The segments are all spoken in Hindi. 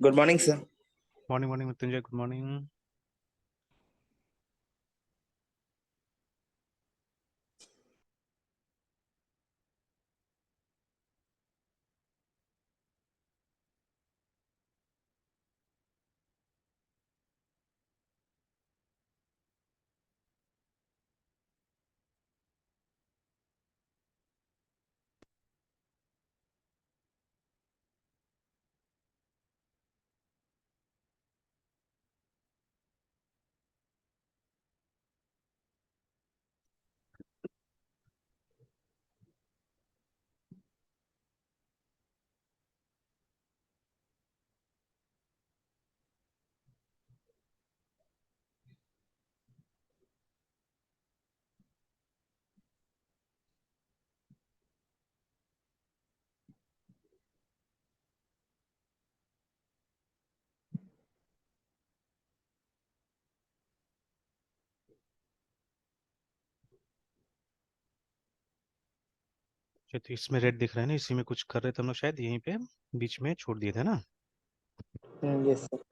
Good morning sir. Morning morning Mrityunjay, good morning. अच्छा, तो इसमें रेड दिख रहा है ना, इसी में कुछ कर रहे थे हम लोग, शायद यहीं पे बीच में छोड़ दिए थे ना। Yes sir.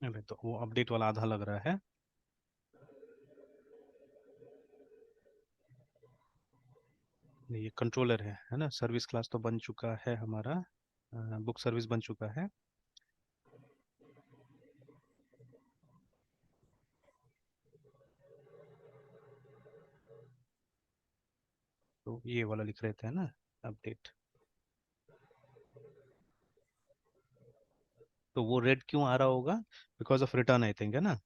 अरे तो वो अपडेट वाला आधा लग रहा है। ये कंट्रोलर है ना। सर्विस क्लास तो बन चुका है हमारा, बुक सर्विस बन चुका है। तो ये वाला लिख रहे थे ना, अपडेट। तो वो रेड क्यों आ रहा होगा? Because of return I think, है ना।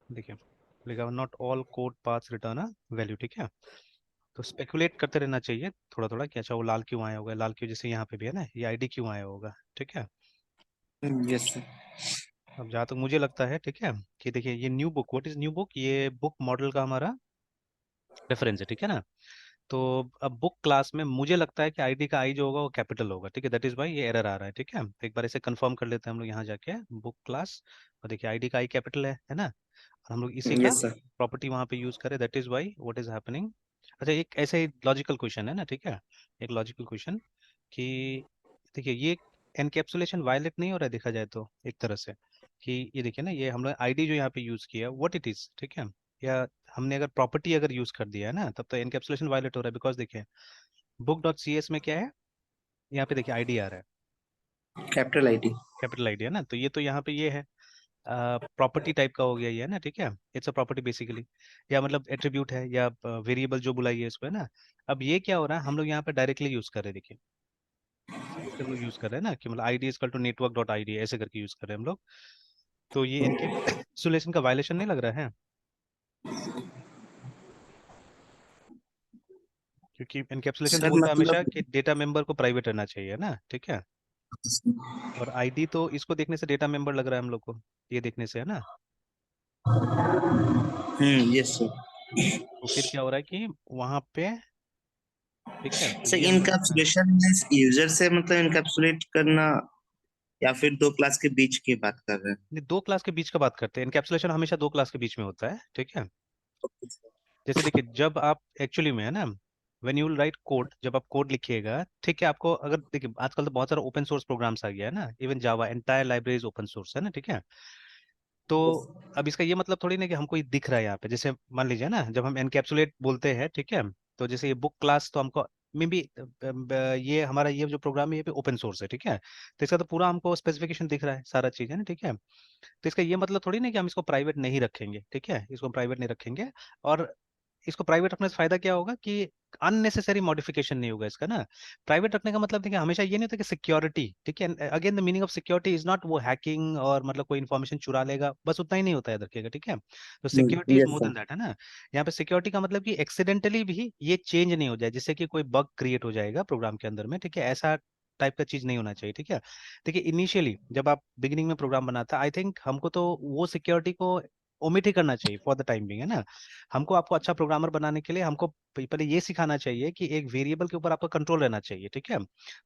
देखिए, लिखा not all code paths return a value, ठीक है। तो स्पेकुलेट करते रहना चाहिए थोड़ा थोड़ा कि अच्छा वो लाल क्यों आया होगा, लाल क्यों, जैसे यहाँ पे भी है ना, ये आईडी क्यों आया होगा, ठीक है। Yes sir. अब जहाँ तक मुझे लगता है, ठीक है, कि देखिए ये new book, what is new book, ये बुक मॉडल का हमारा रेफरेंस है, ठीक है ना। तो अब बुक क्लास में मुझे लगता है कि आईडी का आई जो होगा वो कैपिटल होगा, ठीक है। दैट इज वाई ये एरर आ रहा है, ठीक है। तो एक बार इसे कंफर्म कर लेते हैं हम लोग यहाँ जाके बुक क्लास। और देखिए आईडी का आई कैपिटल है ना। और हम लोग इसी का यस सर। प्रॉपर्टी वहाँ पे यूज करें, that is why what is happening. अच्छा, एक ऐसे ही लॉजिकल क्वेश्चन है ना, ठीक है। एक लॉजिकल क्वेश्चन कि देखिए ये एनकैप्सुलेशन वायलेट नहीं हो रहा है देखा जाए तो एक तरह से, कि ये देखिए ना, ये हमने आईडी जो यहाँ पे यूज किया व्हाट इट इज, ठीक है। या हमने अगर प्रॉपर्टी अगर यूज कर दिया है ना, तब तो एनकैप्सुलेशन वायलेट हो रहा है। बिकॉज देखिए बुक डॉट सी एस में क्या है, यहाँ पे देखिए आईडी आ रहा है, कैपिटल आईडी। कैपिटल आईडी है ना। तो ये तो यहाँ पे ये है प्रॉपर्टी टाइप का हो गया ये, है ना, ठीक है। इट्स अ प्रॉपर्टी बेसिकली, या मतलब एट्रीब्यूट है या वेरिएबल जो बुलाइए इसको, है ना। अब ये क्या हो रहा है, हम लोग यहाँ पे डायरेक्टली यूज कर रहे हैं, देखिए ऐसे हम लोग यूज कर रहे हैं ना, कि मतलब ID is equal to network dot ID ऐसे करके यूज कर रहे हैं हम लोग। तो ये एनकैप्सुलेशन का वायलेशन नहीं लग रहा है, क्योंकि एनकैप्सुलेशन तो सर बोलता है हमेशा मतलब कि डेटा मेंबर को प्राइवेट रहना चाहिए ना, ठीक है। और आईडी तो इसको देखने से डेटा मेंबर लग रहा है हम लोग को, ये देखने से, है ना। Yes sir. तो फिर क्या हो रहा है कि वहां पे, ठीक है, तो सर ये हम लोग, हाँ, इनकैप्सुलेशन मींस यूजर से मतलब इनकैप्सुलेट करना, या फिर दो क्लास के बीच की बात कर रहे नहीं, दो क्लास के बीच का बात करते हैं। एनकैप्सुलेशन हमेशा दो क्लास के बीच में होता है, ठीक है। जैसे देखिए जब आप एक्चुअली में, है ना, when you will write code, जब आप कोड लिखिएगा, ठीक है, आपको अगर देखिए आजकल तो बहुत सारा ओपन सोर्स प्रोग्राम्स आ गया है ना, इवन जावा एंटायर लाइब्रेरीज ओपन सोर्स है ना, ठीक है। तो अब इसका ये मतलब थोड़ी ना कि हमको ये दिख रहा है यहाँ पे, जैसे मान लीजिए ना, जब हम एनकैप्सुलेट बोलते हैं, ठीक है, तो जैसे ये बुक क्लास तो हमको मे बी, ये हमारा ये जो प्रोग्राम है ये पे ओपन सोर्स है, ठीक है। तो इसका तो पूरा हमको स्पेसिफिकेशन दिख रहा है, सारा चीज, है ना, ठीक है। तो इसका ये मतलब थोड़ी ना कि हम इसको प्राइवेट नहीं रखेंगे, ठीक है, इसको प्राइवेट नहीं रखेंगे। और इसको प्राइवेट रखने से फायदा क्या होगा कि अननेसेसरी मॉडिफिकेशन नहीं होगा इसका ना। प्राइवेट रखने का मतलब देखिए हमेशा ये नहीं होता कि सिक्योरिटी, ठीक है, again the meaning of security is not वो हैकिंग और मतलब कोई इन्फॉर्मेशन चुरा लेगा, बस उतना ही नहीं होता है, याद रखिएगा, ठीक है। तो हैं। Security is yes more sir. Then that, है ना। यहाँ पे सिक्योरिटी का मतलब कि एक्सीडेंटली भी ये चेंज नहीं हो जाए, जिससे कि कोई बग क्रिएट हो जाएगा प्रोग्राम के अंदर में, ठीक है, ऐसा टाइप का चीज नहीं होना चाहिए, ठीक है। देखिए इनिशियली जब आप बिगिनिंग में प्रोग्राम बनाता, आई थिंक हमको तो वो सिक्योरिटी को ओमिट ही करना चाहिए फॉर द टाइम बिंग, है ना। हमको आपको अच्छा प्रोग्रामर बनाने के लिए हमको पहले ये सिखाना चाहिए कि एक वेरिएबल के ऊपर आपका कंट्रोल रहना चाहिए, ठीक है।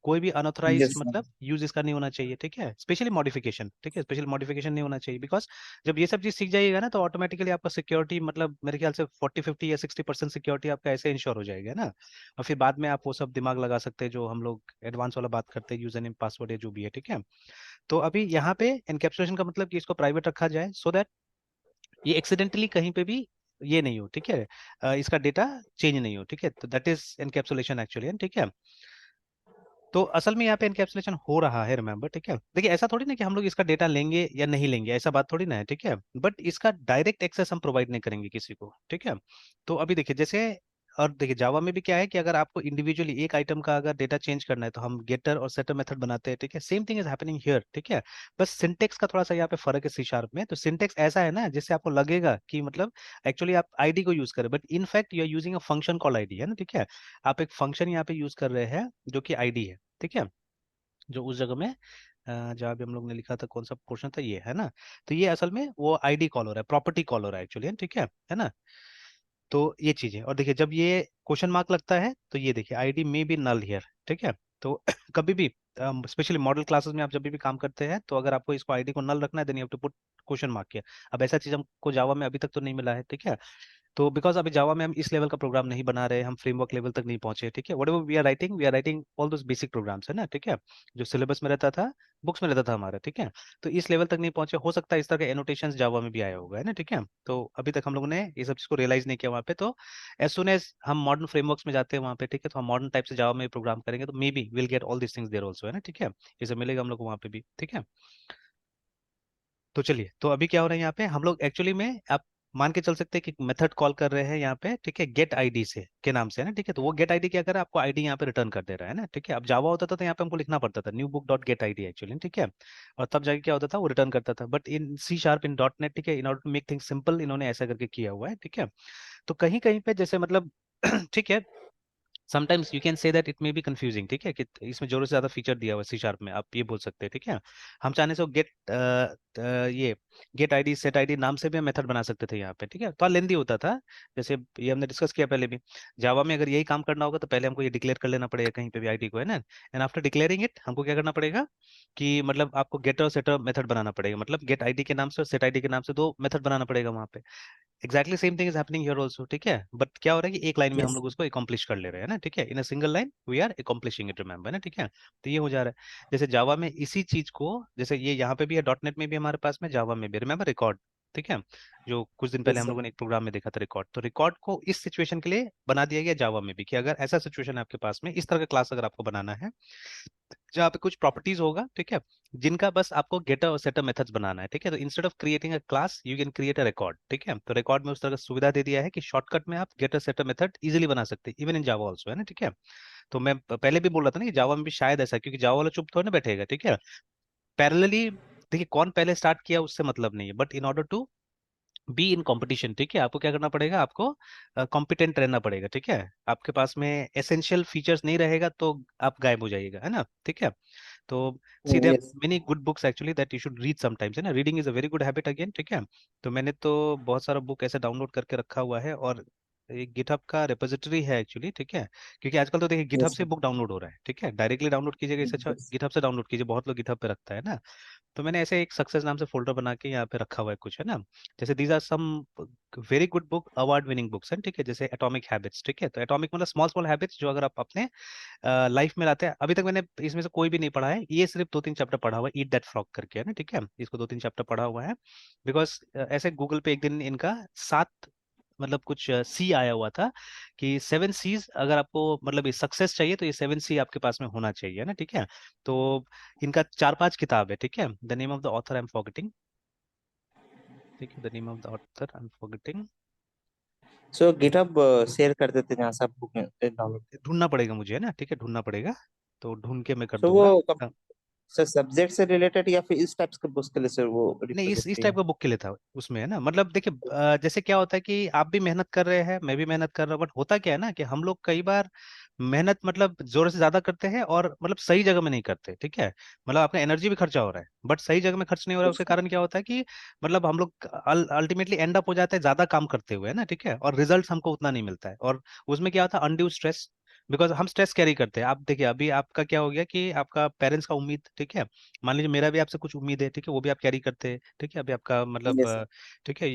कोई भी अनऑथराइज यस सर। मतलब यूज इसका नहीं होना चाहिए, ठीक है। स्पेशली मॉडिफिकेशन, ठीक है, स्पेशल मॉडिफिकेशन नहीं होना चाहिए, बिकॉज जब ये सब चीज सीख जाइएगा ना, तो ऑटोमेटिकली आपका सिक्योरिटी मतलब मेरे ख्याल से 40 50 या 60% सिक्योरिटी आपका ऐसे इंश्योर हो जाएगा ना। और फिर बाद में आप वो सब दिमाग लगा सकते हैं जो हम लोग एडवांस वाला बात करते हैं, यूजर नेम पासवर्ड या जो भी है, ठीक है। तो अभी यहाँ पे एनकैप्सुलेशन का मतलब कि इसको प्राइवेट रखा जाए, सो दैट ये एक्सीडेंटली कहीं पे भी ये नहीं हो, ठीक है। इसका डेटा चेंज नहीं हो, ठीक है। तो दैट इज एनकैप्सुलेशन एक्चुअली, ठीक है। तो असल में यहाँ पे एनकैप्सुलेशन हो रहा है, रिमेंबर, ठीक है। देखिए ऐसा थोड़ी ना कि हम लोग इसका डेटा लेंगे या नहीं लेंगे, ऐसा बात थोड़ी ना है, ठीक है। बट इसका डायरेक्ट एक्सेस हम प्रोवाइड नहीं करेंगे किसी को, ठीक है। तो अभी देखिए जैसे, और देखिए जावा में भी क्या है कि अगर आपको इंडिविजुअली एक आइटम का अगर डेटा चेंज करना है तो हम गेटर और सेटर मेथड बनाते हैं, ठीक है। Same thing is happening here, ठीक है। बस सिंटेक्स का थोड़ा सा यहाँ पे फर्क है सी शार्प में। तो सिंटेक्स ऐसा है ना जिससे आपको लगेगा कि मतलब एक्चुअली आप आईडी को यूज करें, but in fact you are using a function call ID, है ना, ठीक है। आप एक फंक्शन यहाँ पे यूज कर रहे हैं जो कि आईडी है, ठीक है। जो उस जगह में जहाँ भी हम लोग ने लिखा था, कौन सा पोर्शन था, ये है ना। तो ये असल में वो आईडी कॉल हो रहा है, प्रॉपर्टी कॉल हो रहा है एक्चुअली, ठीक है ना। तो ये चीज है। और देखिए जब ये क्वेश्चन मार्क लगता है तो ये देखिए आईडी में बी नल हियर, ठीक है। तो कभी भी स्पेशली मॉडल क्लासेस में आप जब भी काम करते हैं, तो अगर आपको इसको आईडी को नल रखना है, then you have to put question mark किया। अब ऐसा चीज हमको जावा में अभी तक तो नहीं मिला है, ठीक है। तो बिकॉज अभी जावा में हम इस लेवल का प्रोग्राम नहीं बना रहे, हम फ्रेमवर्क लेवल तक नहीं पहुंचे, ठीक है। Whatever we are writing all those basic programs, है ना, ठीक है। जो सिलेबस में रहता था, बुक्स में रहता था हमारा, ठीक है। तो इस लेवल तक नहीं पहुंचे, हो सकता है इस तरह के एनोटेशंस जावा में भी आया होगा, है ना, ठीक है। तो अभी तक हम लोगों ने ये सब चीज को रियलाइज नहीं किया वहाँ पे। तो एज सुन एज हम मॉडर्न फ्रेमवर्क्स में जाते हैं वहाँ पे, ठीक है, तो हम मॉडर्न टाइप से जावा में प्रोग्राम करेंगे, तो maybe will get all this things there also, है ना, ठीक है। ये सब मिलेगा हम लोग को वहाँ पे भी, ठीक है। तो चलिए, तो अभी क्या हो रहा है यहाँ पे, हम लोग एक्चुअली में आप मान के चल सकते हैं कि मेथड कॉल कर रहे हैं यहाँ पे, ठीक है, गेट आईडी से के नाम से, है ना, ठीक है। तो वो गेट आईडी क्या कर रहा है, आपको आईडी यहाँ पे रिटर्न कर दे रहा है ना, ठीक है। अब जावा होता था तो यहाँ पे हमको लिखना पड़ता था new book dot gate ID actually, ठीक है। और तब जाके क्या होता था, वो रिटर्न करता था। But in C sharp, in dot net, ठीक है, in order to make things simple, इन्होंने ऐसा करके किया हुआ है, ठीक है। तो कहीं कहीं पे जैसे मतलब ठीक है, sometimes you can say that it may be confusing, ठीक है, कि इसमें जरूरत से ज्यादा फीचर दिया हुआ है सी शार्प में, आप ये बोल सकते हैं, ठीक है। हम चाहने से गेट ये गेट आईडी सेट आईडी नाम से भी हम मेथड बना सकते थे यहाँ पे, ठीक है। तो लेंदी होता था, जैसे ये हमने डिस्कस किया पहले भी। जावा में अगर यही काम करना होगा तो पहले हमको ये डिक्लेयर कर लेना पड़ेगा कहीं पे भी आईडी को, है ना। एंड आफ्टर डिक्लेयरिंग इट हमको क्या करना पड़ेगा कि मतलब आपको गेटर और सेटर मेथड बनाना पड़ेगा, मतलब गेट आईडी के नाम से और सेट आईडी के नाम से दो मेथड बनाना पड़ेगा वहाँ पे। Exactly same thing is happening here also, ठीक है। बट क्या हो रहा है कि एक लाइन में हम यस। लोग उसको अकम्प्लिश कर ले रहे हैं ना, ठीक है। In a single line we are accomplishing it, remember ना, ठीक है। तो ये हो जा रहा है। जैसे जावा में इसी चीज को, जैसे ये यहाँ पे भी है, डॉट नेट में भी हमारे पास में, जावा में भी, रिमेंबर रिकॉर्ड, ठीक है। जो कुछ दिन पहले यस हम सर। लोगों ने एक प्रोग्राम में देखा था रिकॉर्ड, तो रिकॉर्ड को इस सिचुएशन के लिए बना दिया गया जावा में भी, कि अगर ऐसा सिचुएशन है आपके पास में, इस तरह का क्लास अगर आपको बनाना है जहाँ पे कुछ प्रॉपर्टीज होगा, ठीक है, जिनका बस आपको गेटर और सेटर मेथड्स बनाना है, ठीक है। तो instead of creating a class you can create a record, ठीक है। तो रिकॉर्ड में उस तरह का सुविधा दे दिया है कि शॉर्टकट में आप गेटर सेटर मेथड इजीली बना सकते हैं, इवन इन जावा ऑल्सो, है ना, ठीक है। तो मैं पहले भी बोल रहा था ना कि जावा में भी शायद ऐसा है, क्योंकि जावा वाला चुप थोड़ा ना बैठेगा, ठीक है। पैरेलली देखिए कौन पहले स्टार्ट किया उससे मतलब नहीं है, but in order to be in competition, ठीक है, आपको क्या करना पड़ेगा, आपको कॉम्पिटेंट रहना पड़ेगा, ठीक है। आपके पास में एसेंशियल फीचर्स नहीं रहेगा तो आप गायब हो जाइएगा, है ना, ठीक है। तो see there yes. Many good books actually that you should read sometimes, है ना। Reading is a very good habit again, ठीक है। तो मैंने तो बहुत सारा बुक ऐसे डाउनलोड करके रखा हुआ है, और एक गिटहब का रिपोजिटरी है एक्चुअली, ठीक है। क्योंकि आजकल तो देखिए गिटहब यस से सर। बुक डाउनलोड हो रहा है, ठीक है, डायरेक्टली डाउनलोड कीजिएगा, इससे अच्छा यस। गिटहब से डाउनलोड कीजिए, बहुत लोग गिटहब पे रखता है ना। तो मैंने ऐसे एक सक्सेस नाम से फोल्डर बना के यहाँ पे रखा हुआ है कुछ, है ना। जैसे these are some very good book, award winning books हैं, ठीक है। जैसे एटॉमिक हैबिट्स, ठीक है। तो एटॉमिक मतलब स्मॉल स्मॉल हैबिट्स जो अगर आप अपने लाइफ में लाते हैं। अभी तक मैंने इसमें से कोई भी नहीं पढ़ा है, ये सिर्फ 2 3 चैप्टर पढ़ा हुआ है, ईट दैट फ्रॉग करके, है ना, ठीक है। इसको 2 3 चैप्टर पढ़ा हुआ है, बिकॉज ऐसे गूगल पे एक दिन इनका 7 मतलब कुछ सी आया हुआ था, कि 7 सीज अगर आपको मतलब ये सक्सेस चाहिए तो ये 7 सी आपके पास में होना चाहिए ना, ठीक है। तो इनका 4 5 किताब है, ठीक है। The name of the author I am forgetting, ठीक है, the name of the author I am forgetting. So GitHub share कर देते जहाँ से आप बुक डाउनलोड। ढूंढना पड़ेगा मुझे, है ना, ठीक है, ढूंढना पड़ेगा, तो ढूंढ के मैं कर सो वो दूंगा। हाँ, सर सब्जेक्ट से रिलेटेड या फिर इस टाइप्स के बुक्स के लिए सर वो नहीं, रिफर इस करती टाइप है? का बुक के लिए था उसमें, है ना। मतलब देखिए, जैसे क्या होता है कि आप भी मेहनत कर रहे हैं, मैं भी मेहनत कर रहा हूँ, बट होता क्या है ना कि हम लोग कई बार मेहनत मतलब जोर से ज्यादा करते हैं और मतलब सही जगह में नहीं करते, ठीक है। मतलब आपका एनर्जी भी खर्चा हो रहा है बट सही जगह में खर्च नहीं हो रहा है। उसके कारण क्या होता है कि मतलब हम लोग अल्टीमेटली एंड अप हो जाते हैं ज्यादा काम करते हुए, है ना, ठीक है, और रिजल्ट हमको उतना नहीं मिलता है। और उसमें क्या होता है, अनड्यू स्ट्रेस, बिकॉज हम स्ट्रेस कैरी करते हैं। आप देखिए, अभी आपका क्या हो गया कि आपका पेरेंट्स का उम्मीद, ठीक है, मान लीजिए मेरा भी आपसे कुछ उम्मीद है, ठीक है, वो भी आप कैरी करते हैं, ठीक है। अभी आपका मतलब यस सर। ठीक है,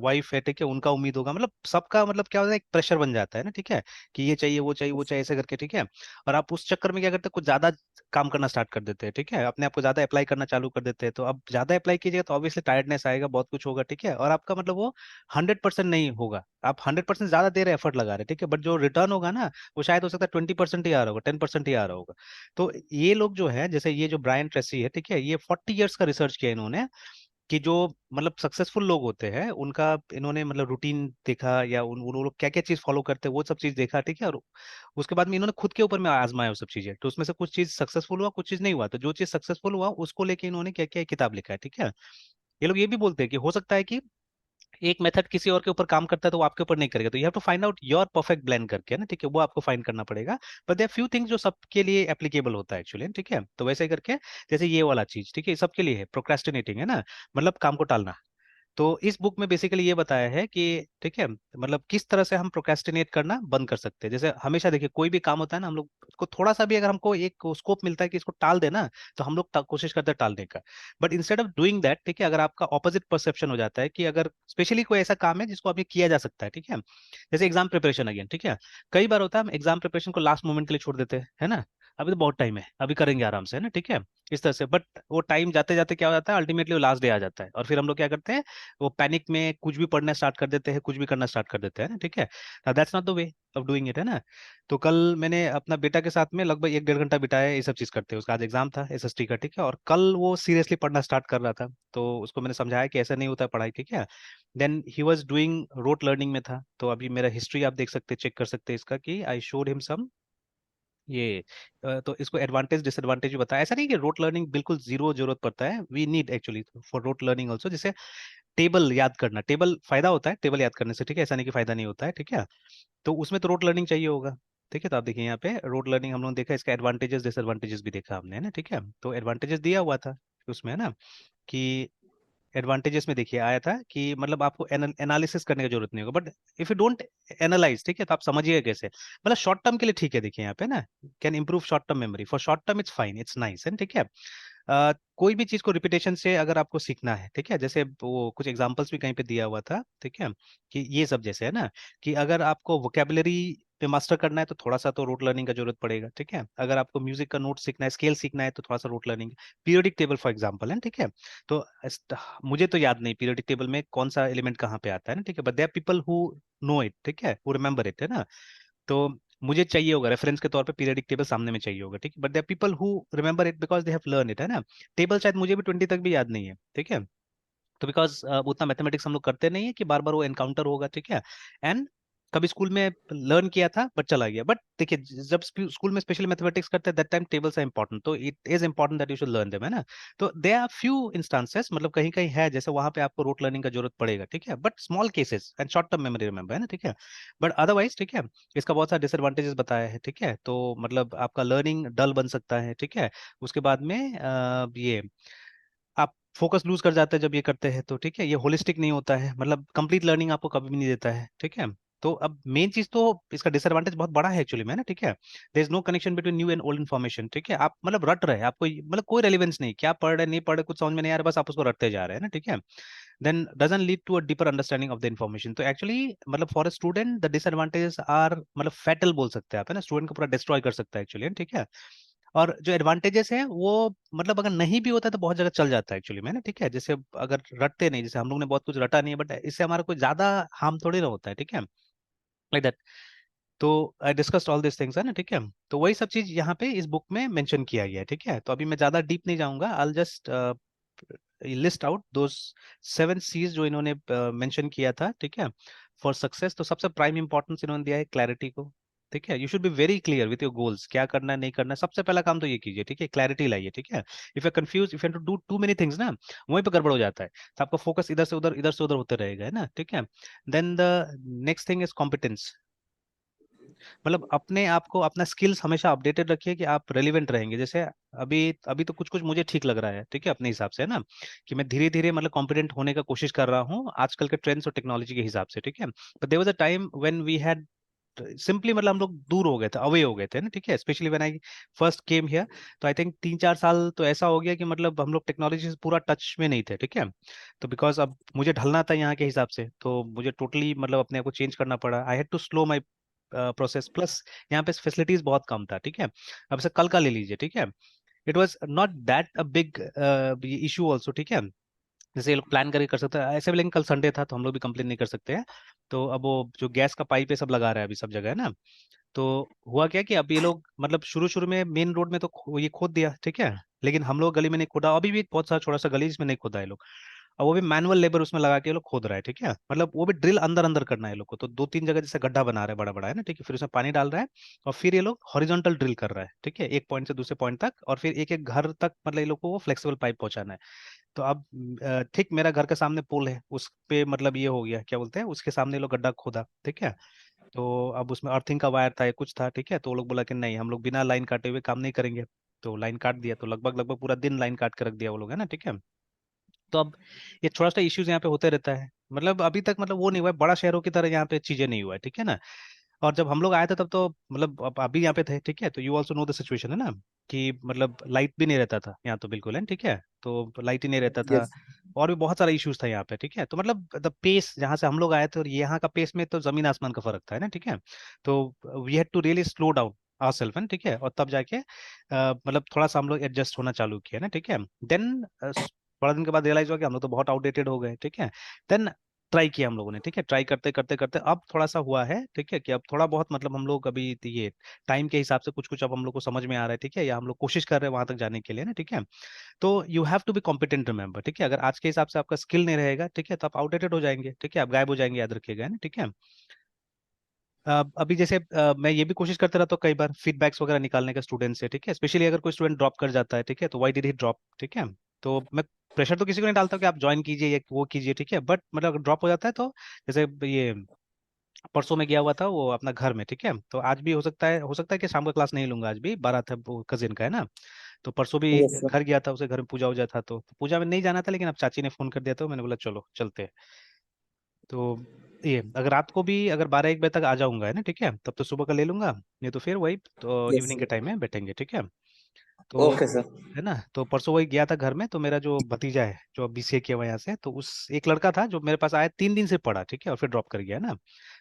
वाइफ है, ठीक है, उनका उम्मीद होगा, मतलब सबका मतलब क्या होता है, एक प्रेशर बन जाता है ना, ठीक है, कि ये चाहिए वो चाहिए वो चाहिए ऐसे करके, ठीक है। और आप उस चक्कर में क्या करते हैं, कुछ ज्यादा काम करना स्टार्ट कर देते हैं, ठीक है, अपने आप को ज्यादा अप्लाई करना चालू कर देते हैं। तो अब ज्यादा अप्लाई कीजिएगा तो ऑब्वियसली टायर्डनेस आएगा, बहुत कुछ होगा, ठीक है, और आपका मतलब वो 100% नहीं होगा। आप 100% ज्यादा देर एफर्ट लगा रहे हैं, ठीक है, बट जो रिटर्न होगा ना, वो शायद हो सकता है 20% ही आ रहा होगा, 10% ही आ रहा होगा। तो ये लोग जो है, जैसे ये जो ब्रायन ट्रेसी है, ठीक है, ये 40 इयर्स का रिसर्च किया इन्होंने, कि जो मतलब सक्सेसफुल लोग होते हैं उनका इन्होंने मतलब रूटीन देखा, या उन लोग क्या क्या चीज फॉलो करते हैं वो सब चीज देखा, ठीक है। और उसके बाद में इन्होंने खुद के ऊपर में आजमाया वो सब चीजें, तो उसमें से कुछ चीज सक्सेसफुल हुआ, कुछ चीज नहीं हुआ। तो जो चीज सक्सेसफुल हुआ उसको लेके इन्होंने क्या क्या किताब लिखा है, ठीक है। ये लोग ये भी बोलते हैं कि हो सकता है कि एक मेथड किसी और के ऊपर काम करता है तो वो आपके ऊपर नहीं करेगा, तो you have to find out your perfect blend करके, है ना, ठीक है, वो आपको फाइंड करना पड़ेगा। बट देयर फ्यू थिंग्स जो सबके लिए एप्लीकेबल होता है एक्चुअली, ठीक है। तो वैसे ही करके, जैसे ये वाला चीज, ठीक है, सबके लिए है, प्रोक्रेस्टिनेटिंग, है ना, मतलब काम को टालना। तो इस बुक में बेसिकली ये बताया है कि ठीक है, मतलब किस तरह से हम प्रोक्रेस्टिनेट करना बंद कर सकते हैं। जैसे हमेशा देखिए, कोई भी काम होता है ना, हम लोग को थोड़ा सा भी अगर हमको एक स्कोप मिलता है कि इसको टाल देना, तो हम लोग कोशिश करते हैं टालने का। But instead of doing that, ठीक है, अगर आपका ऑपोजिट परसेप्शन हो जाता है कि अगर स्पेशली कोई ऐसा काम है जिसको अभी किया जा सकता है, ठीक है, जैसे एग्जाम प्रिपरेशन अगेन, ठीक है, कई बार होता है हम एग्जाम प्रिपरेशन को लास्ट मोमेंट के लिए छोड़ देते हैं, है ना, अभी तो बहुत टाइम है, अभी करेंगे आराम से, है ना, ठीक है, इस तरह से। बट वो टाइम जाते जाते क्या हो जाता है, अल्टीमेटली वो लास्ट डे आ जाता है, और फिर हम लोग क्या करते हैं, वो पैनिक में कुछ भी पढ़ना स्टार्ट कर देते हैं, कुछ भी करना स्टार्ट कर देते हैं ना, ठीक है। That's not the way of doing it, है ना। तो कल मैंने अपना बेटा के साथ में लगभग 1-1.5 घंटा बिताया ये सब चीज करते हैं। उसका आज एग्जाम था एसएसटी का, ठीक है, और कल वो सीरियसली पढ़ना स्टार्ट कर रहा था। तो उसको मैंने समझाया कि ऐसा नहीं होता है पढ़ाई, ठीक है। Then he was doing rote learning में था। तो अभी मेरा हिस्ट्री आप देख सकते हैं, चेक कर सकते हैं इसका, कि आई शोड हिम सम ये तो इसको एडवांटेज डिसएडवांटेज भी बताया। ऐसा नहीं कि रोट लर्निंग बिल्कुल जीरो जरूरत पड़ता है, we need actually for rote learning also. जैसे टेबल याद करना, टेबल फायदा होता है टेबल याद करने से, ठीक है, ऐसा नहीं कि फायदा नहीं होता है, ठीक है। तो उसमें तो रोट लर्निंग चाहिए होगा, ठीक है। तो आप देखिए यहाँ पे रोट लर्निंग हम लोग देखा, इसका एडवांटेजेस डिसएडवांटेजेस भी देखा हमने, है ना, ठीक है। तो एडवांटेजेस दिया हुआ था उसमें, है ना, कि एडवांटेजेस में देखिए आया था कि मतलब आपको एनालिसिस करने की जरूरत नहीं होगा, but if you don't analyse, ठीक है, तो आप समझिएगा कैसे, मतलब शॉर्ट टर्म के लिए ठीक है, देखिए यहाँ पे ना, can improve short term memory, for short term it's fine, it's nice, है, ठीक है। कोई भी चीज को रिपीटेशन से अगर आपको सीखना है, ठीक है, जैसे वो कुछ एग्जांपल्स भी कहीं पे दिया हुआ था, ठीक है, कि ये सब जैसे है ना, कि अगर आपको वोकेबलरी पे मास्टर करना है तो थोड़ा सा तो रूट लर्निंग का जरूरत पड़ेगा, ठीक है। अगर आपको म्यूजिक का नोट सीखना है, स्केल सीखना है, तो थोड़ा सा rote learning, periodic table for example है, ठीक है। तो मुझे तो याद नहीं पीरियोडिक टेबल में कौन सा एलिमेंट कहाँ पे आता है ना, ठीक है, but there are people who know it, ठीक है, हु रिमेंबर इट, है ना। तो मुझे चाहिए होगा रेफरेंस के तौर पे, पीरियडिक टेबल सामने में चाहिए होगा, ठीक है, but there people who remember it because they have learn it, है ना। टेबल शायद मुझे भी 20 तक भी याद नहीं है, ठीक है। तो बिकॉज उतना मैथमेटिक्स हम लोग करते नहीं है कि बार बार वो एनकाउंटर होगा, ठीक है। एंड कभी स्कूल में लर्न किया था बट चला गया। बट देखिए, जब स्कूल में स्पेशली मैथमेटिक्स करते हैं, that time tables are important, तो it is important that you should learn them, है ना। तो दे आर फ्यू इंस्टांसेस, मतलब कहीं कहीं है जैसे वहां पे आपको रूट लर्निंग का जरूरत पड़ेगा, ठीक है, but small cases and short term memory remember, है ना, ठीक है। बट अदरवाइज, ठीक है, इसका बहुत सारा डिसएडवांटेजेस बताया है, ठीक है। तो मतलब आपका लर्निंग डल बन सकता है, ठीक है। उसके बाद में ये आप फोकस लूज कर जाते हैं जब ये करते हैं, तो ठीक है, ये होलिस्टिक नहीं होता है, मतलब कंप्लीट लर्निंग आपको कभी भी नहीं देता है, ठीक है। तो अब मेन चीज तो इसका डिसएडवांटेज बहुत बड़ा है एक्चुअली में ना, ठीक है। There is no connection between new and old information, ठीक है। आप मतलब रट रहे हैं, आपको मतलब कोई रेलिवेंस नहीं, क्या पढ़ रहे नहीं पढ़ रहे कुछ समझ में नहीं आ रहा, बस आप उसको रटते जा रहे हैं ना, ठीक है। Then doesn't lead to a deeper understanding of the information. तो एक्चुअली मतलब for a student the disadvantages are मतलब फैटल बोल सकते हैं आप, है ना, स्टूडेंट को पूरा डिस्ट्रॉय कर सकता है एक्चुअली, ठीक है। और जो एडवांटेजेस है वो मतलब अगर नहीं भी होता है तो बहुत जगह चल जाता है एक्चुअली में ना, ठीक है। जैसे अगर रटते नहीं, जैसे हम लोग ने बहुत कुछ रटा नहीं है, बट इससे हमारा कोई ज्यादा हार्म थोड़ी ना होता है, ठीक है, लाइक दैट। तो I discussed all this things, है ना, ठीक है। तो वही सब चीज यहाँ पे इस बुक में मेंशन किया गया है, ठीक है। तो अभी मैं ज्यादा डीप नहीं जाऊंगा, I just list out those 7 C's जो इन्होंने मेंशन किया था, ठीक है, फॉर सक्सेस। तो सबसे प्राइम इंपॉर्टेंस इन्होंने दिया है क्लैरिटी को, ठीक है, you should be very clear with your goals, क्या करना है नहीं करना है, सबसे पहला काम तो ये कीजिए, ठीक है, क्लैरिटी लाइए, ठीक है। If you confuse, if you to do too many things ना, वहीं पे गड़बड़ हो जाता है, तो आपका फोकस इधर से उधर होते रहेगा, है ना, ठीक है। Then the next thing is competence, मतलब अपने आप को, अपना स्किल्स हमेशा अपडेटेड रखिए कि आप रेलिवेंट रहेंगे। जैसे अभी अभी तो कुछ कुछ मुझे ठीक लग रहा है, ठीक है, अपने हिसाब से, है ना, कि मैं धीरे धीरे मतलब कॉम्पिटेंट होने का कोशिश कर रहा हूँ आजकल के ट्रेंड्स और टेक्नोलॉजी के हिसाब से, ठीक है। But there was a time when we had simply, मतलब हम लोग दूर हो गए थे, अवे हो गए थे ना, ठीक है, specially when I first came here. तो आई थिंक 3-4 साल तो ऐसा हो गया कि मतलब हम लोग टेक्नोलॉजी से पूरा टच में नहीं थे, ठीक है। तो बिकॉज अब मुझे ढलना था यहाँ के हिसाब से, तो मुझे टोटली मतलब अपने आप को चेंज करना पड़ा, I had to slow my process, plus यहाँ पे फैसिलिटीज बहुत कम था, ठीक है। अब से कल का ले लीजिए, ठीक है, it was not that a big issue also, ठीक है। जैसे ये लोग प्लान करके कर सकते हैं ऐसे भी, लेकिन कल संडे था तो हम लोग भी कंप्लेन नहीं कर सकते हैं। तो अब वो जो गैस का पाइप है सब लगा रहा है अभी सब जगह, है ना। तो हुआ क्या कि अब ये लोग मतलब शुरू शुरू में मेन रोड में तो ये खोद दिया, ठीक है, लेकिन हम लोग गली में नहीं खोदा, अभी भी बहुत सारा छोटा सा गली जिसमें नहीं खोदा है लोग। और वो भी मैनुअल लेबर उसमें लगा के ये लोग खोद रहा है, ठीक है, मतलब वो भी ड्रिल अंदर अंदर करना है ये लोग को, तो 2-3 जगह जैसे गड्ढा बना रहा है बड़ा बड़ा, है ना, ठीक है, फिर उसमें पानी डाल रहा है, और फिर ये लोग हॉरिजॉन्टल ड्रिल कर रहा है, ठीक है, एक पॉइंट से दूसरे पॉइंट तक, और फिर एक एक घर तक मतलब ये लोग को वो फ्लेक्सिबल पाइप पहुंचाना है। तो अब ठीक मेरा घर के सामने पुल है, उस पे मतलब ये हो गया, क्या बोलते हैं, उसके सामने ये लोग गड्ढा खोदा, ठीक है। तो अब उसमें अर्थिंग का वायर था या कुछ था, ठीक है, तो वो लोग बोला कि नहीं, हम लोग बिना लाइन काटे हुए काम नहीं करेंगे। तो लाइन काट दिया, तो लगभग लगभग पूरा दिन लाइन काट के रख दिया वो लोग, है ना, ठीक है। तो अब ये थोड़ा सा इश्यूज यहाँ पे होते रहता है, मतलब अभी तक मतलब वो नहीं हुआ है, बड़ा शहरों की तरह यहाँ पे चीजें नहीं हुआ है, ठीक है ना। और जब हम लोग आए थे तब तो मतलब अब अभी यहाँ पे थे, ठीक है, तो you also know the situation, है ना, कि मतलब लाइट भी नहीं रहता था यहाँ, तो बिल्कुल है, ठीक है, तो लाइट ही नहीं रहता था। यस। और भी बहुत सारा इश्यूज था यहाँ पे, ठीक है, तो मतलब द पेस जहाँ से हम लोग आए थे और यहाँ का पेस में तो जमीन आसमान का फर्क था, है ना, ठीक है। तो we had to really slow down our self, है ना, ठीक है, और तब जाके मतलब थोड़ा सा हम लोग एडजस्ट होना चालू किया ना, ठीक है। देन थोड़ा दिन के बाद रियलाइज हुआ कि हम लोग तो बहुत आउटडेटेड हो गए, ठीक है। देन ट्राई किया हम लोगों ने, ठीक है, ट्राई करते करते करते अब थोड़ा सा हुआ है, ठीक है, कि अब थोड़ा बहुत मतलब हम लोग अभी ये टाइम के हिसाब से कुछ कुछ अब हम लोग को समझ में आ रहा है, ठीक है, या हम लोग कोशिश कर रहे हैं वहां तक जाने के लिए ना, ठीक है। तो you have to be competent, remember, ठीक है, अगर आज के हिसाब से आपका स्किल नहीं रहेगा, ठीक है, तो आप आउटडेटेड हो जाएंगे, ठीक है, आप गायब हो जाएंगे, याद रखिएगा, है ना, ठीक है। अभी जैसे मैं ये भी कोशिश करता रहता हूँ कई बार फीडबैक्स वगैरह निकालने का स्टूडेंट से, ठीक है, स्पेशली अगर कोई स्टूडेंट ड्रॉप कर जाता है, ठीक है, तो व्हाई डिड ही ड्रॉप, ठीक है। तो मैं प्रेशर तो किसी को नहीं डालता कि आप ज्वाइन कीजिए या वो कीजिए, ठीक है, बट मतलब अगर ड्रॉप हो जाता है तो जैसे ये परसों में गया हुआ था वो अपना घर में, ठीक है, तो आज भी हो सकता है कि शाम का क्लास नहीं लूंगा, आज भी बारात है वो कजिन का, है ना। तो परसों भी यस सर। घर गया था, उसे घर में पूजा वूजा था, तो पूजा में नहीं जाना था, लेकिन अब चाची ने फोन कर दिया तो मैंने बोला चलो चलते हैं। तो ये अगर रात को भी अगर 12-1 बजे तक आ जाऊंगा, है ना, ठीक है, तब तो सुबह का ले लूंगा, नहीं तो फिर वही तो यस इवनिंग के सर। टाइम में बैठेंगे, ठीक है। तो ओके सर। है ना, तो परसों वही गया था घर में, तो मेरा जो भतीजा है जो बीसीए किया हुआ है यहाँ से, तो उस एक लड़का था जो मेरे पास आया 3 दिन से पढ़ा, ठीक है, और फिर ड्रॉप कर गया ना।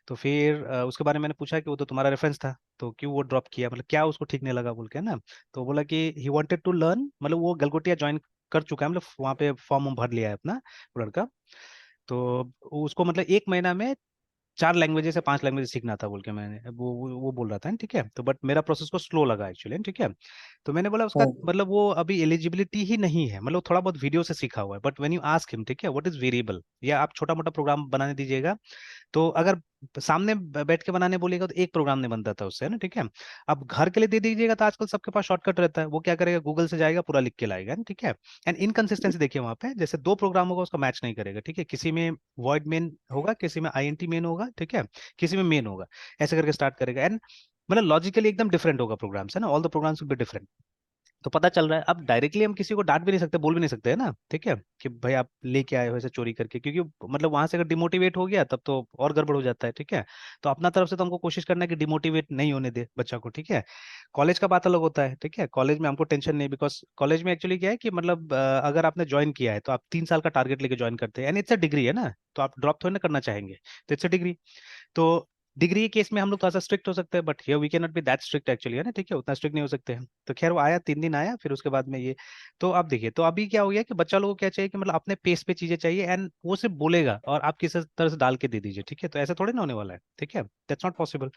तो फिर उसके बारे में मैंने पूछा कि वो तो तुम्हारा रेफरेंस था, तो क्यों वो ड्रॉप किया, मतलब क्या उसको ठीक नहीं लगा बोल के ना। तो बोला कि ही वांटेड टू लर्न, मतलब वो गलगोटिया ज्वाइन कर चुका है, मतलब वहाँ पे फॉर्म भर लिया है अपना वो लड़का। तो उसको मतलब 1 महीना में 4 लैंग्वेजेस से 5 लैंग्वेज सीखना था बोल के, मैंने वो बोल रहा था, ठीक है, तो बट मेरा प्रोसेस को स्लो लगा एक्चुअली, ठीक है। तो मैंने बोला उसका हाँ। मतलब वो अभी एलिजिबिलिटी ही नहीं है, मतलब थोड़ा बहुत वीडियो से सीखा हुआ है, but when you ask him, ठीक है, व्हाट इज वेरिएबल, या आप छोटा मोटा प्रोग्राम बनाने दीजिएगा, तो अगर सामने बैठ के बनाने बोलिएगा तो एक प्रोग्राम नहीं बनता था उससे, है ना, ठीक है। अब घर के लिए दे दीजिएगा तो आजकल सबके पास शॉर्टकट रहता है, वो क्या करेगा, गूगल से जाएगा पूरा लिख के लाएगा, है ना, ठीक है। एंड इनकंसिस्टेंसी देखिए वहां पे, जैसे दो प्रोग्राम होगा उसका मैच नहीं करेगा, ठीक है, किसी में वॉइड मेन होगा, किसी में आईएनटी मेन होगा, ठीक है, किसी में मेन होगा, ऐसे करके स्टार्ट करेगा, एंड मतलब लॉजिकली एकदम डिफरेंट होगा प्रोग्राम्स, है ना, all the programs will be different. तो पता चल रहा है अब डायरेक्टली हम किसी को डांट भी नहीं सकते, बोल भी नहीं सकते, है ना, ठीक है, कि भाई आप लेके आए हो ऐसे चोरी करके, क्योंकि मतलब वहां से अगर डिमोटिवेट हो गया तब तो और गड़बड़ हो जाता है, ठीक है। तो अपना तरफ से तो हमको कोशिश करना है कि डिमोटिवेट नहीं होने दे बच्चा को, ठीक है। कॉलेज का बात अलग होता है, ठीक है, कॉलेज में हमको टेंशन नहीं, बिकॉज कॉलेज में एक्चुअली क्या है कि मतलब अगर आपने ज्वाइन किया है तो आप 3 साल का टारगेट लेके ज्वाइन करते हैं, एंड इट्स अ डिग्री, है ना, तो आप ड्रॉप थोड़ी ना करना चाहेंगे, तो इट्स अ डिग्री। तो डिग्री के केस में हम लोग थोड़ा सा स्ट्रिक्ट हो सकते हैं, but here we can not be that strict actually, है ना, ठीक है, उतना स्ट्रिक्ट नहीं हो सकते हैं। तो खैर वो आया 3 दिन आया, फिर उसके बाद में ये, तो आप देखिए, तो अभी क्या हो गया कि बच्चा लोगों को क्या चाहिए कि मतलब अपने पेस पे चीजें चाहिए, एंड वो सिर्फ बोलेगा और आप किसी तरह से डाल के दे दीजिए, ठीक है, तो ऐसा थोड़ी ना होने वाला है, ठीक है, दैट्स नॉट पॉसिबल।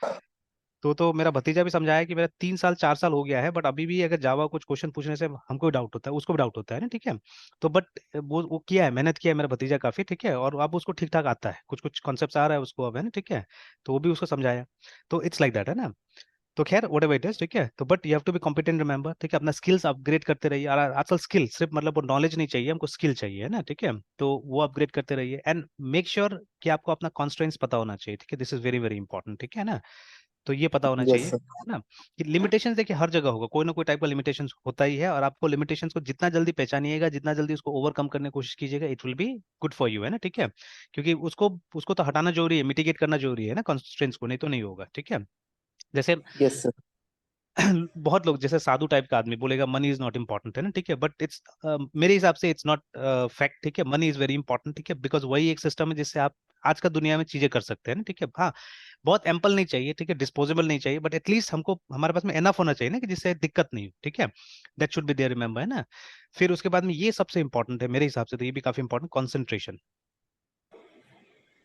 तो मेरा भतीजा भी समझाया कि मेरा 3 साल 4 साल हो गया है, बट अभी भी अगर जावा कुछ क्वेश्चन पूछने से हमको भी डाउट होता है, उसको भी डाउट होता है ना, ठीक है। तो बट वो किया है, मेहनत किया है मेरा भतीजा काफी, ठीक है, और अब उसको ठीक ठाक आता है, कुछ कुछ कॉन्सेप्ट आ रहा है उसको अब, है ना, ठीक है। तो वो भी उसको समझाया। तो इट्स लाइक दैट, है ना। तो खैर वट एवर इट इज, ठीक है, तो but you have to be competent, remember, ठीक है, अपना स्किल्स अपग्रेड करते रहिए। और आजकल स्किल सिर्फ मतलब वो नॉलेज नहीं चाहिए, हमको स्किल चाहिए, है ना, ठीक है। तो वो अपग्रेड करते रहिए एंड मेक श्योर कि आपको अपना कॉन्स्ट्रेंट्स पता होना चाहिए, ठीक है, this is very very important, ठीक है ना। तो ये पता होना चाहिए, यस सर। है ना, कि लिमिटेशंस देखिए हर जगह होगा, कोई ना कोई टाइप का लिमिटेशंस होता ही है, और आपको लिमिटेशंस को जितना जल्दी पहचानिएगा, जितना जल्दी उसको ओवरकम करने की कोशिश कीजिएगा, it will be good for you, है ना, ठीक है। क्योंकि उसको उसको तो हटाना जरूरी है, मिटिगेट करना जरूरी है ना कॉन्स्ट्रेंट्स को, नहीं तो नहीं होगा, ठीक है। जैसे यस सर। बहुत लोग जैसे साधु टाइप का आदमी बोलेगा मनी इज नॉट इंपॉर्टेंट, है ना, ठीक है, बट इट्स मेरे हिसाब से इट्स नॉट फैक्ट, ठीक है, मनी इज वेरी इंपॉर्टेंट, ठीक है, बिकॉज वही एक सिस्टम है जिससे आप आज का दुनिया में चीजें कर सकते हैं ना, ठीक है। हाँ, बहुत एम्पल नहीं चाहिए, ठीक है, डिस्पोजेबल नहीं चाहिए, बट एटलीस्ट हमको हमारे पास में एनफ होना चाहिए ना, कि जिससे दिक्कत नहीं हो, ठीक है। That should be there, remember, है ना। फिर उसके बाद में ये सबसे इंपॉर्टेंट है मेरे हिसाब से, तो ये भी काफी इंपॉर्टेंट, कॉन्सेंट्रेशन।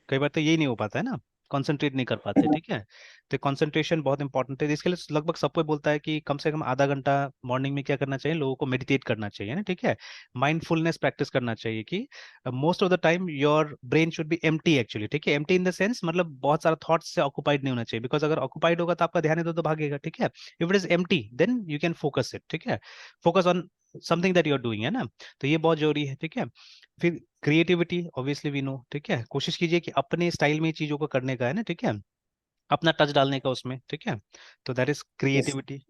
कई बार तो यही नहीं हो पाता है ना, कंसंट्रेट नहीं कर पाते, ठीक है। तो कंसंट्रेशन बहुत इंपॉर्टेंट है, इसके लिए लगभग सब कोई बोलता है कि कम से कम आधा घंटा मॉर्निंग में क्या करना चाहिए, लोगों को मेडिटेट करना चाहिए ना, ठीक है। माइंडफुलनेस प्रैक्टिस करना चाहिए, कि most of the time your brain should be empty actually, ठीक है, एम्प्टी इन द सेंस मतलब बहुत सारा थॉट्स से ऑक्युपाइड नहीं होना चाहिए, बिकॉज अगर ऑक्युपाइड होगा तो आपका ध्यान इधर तो भागेगा, ठीक है। If it is empty then you can focus it, ठीक है, focus on something that you are doing, है ना। तो ये बहुत जरूरी है, ठीक है। फिर क्रिएटिविटी, ऑब्वियसली वी नो, ठीक है, कोशिश कीजिए कि अपने स्टाइल में चीजों को करने का, है ना, ठीक है, अपना टच डालने का उसमें, ठीक है। तो दैट इज यस। क्रिएटिविटी।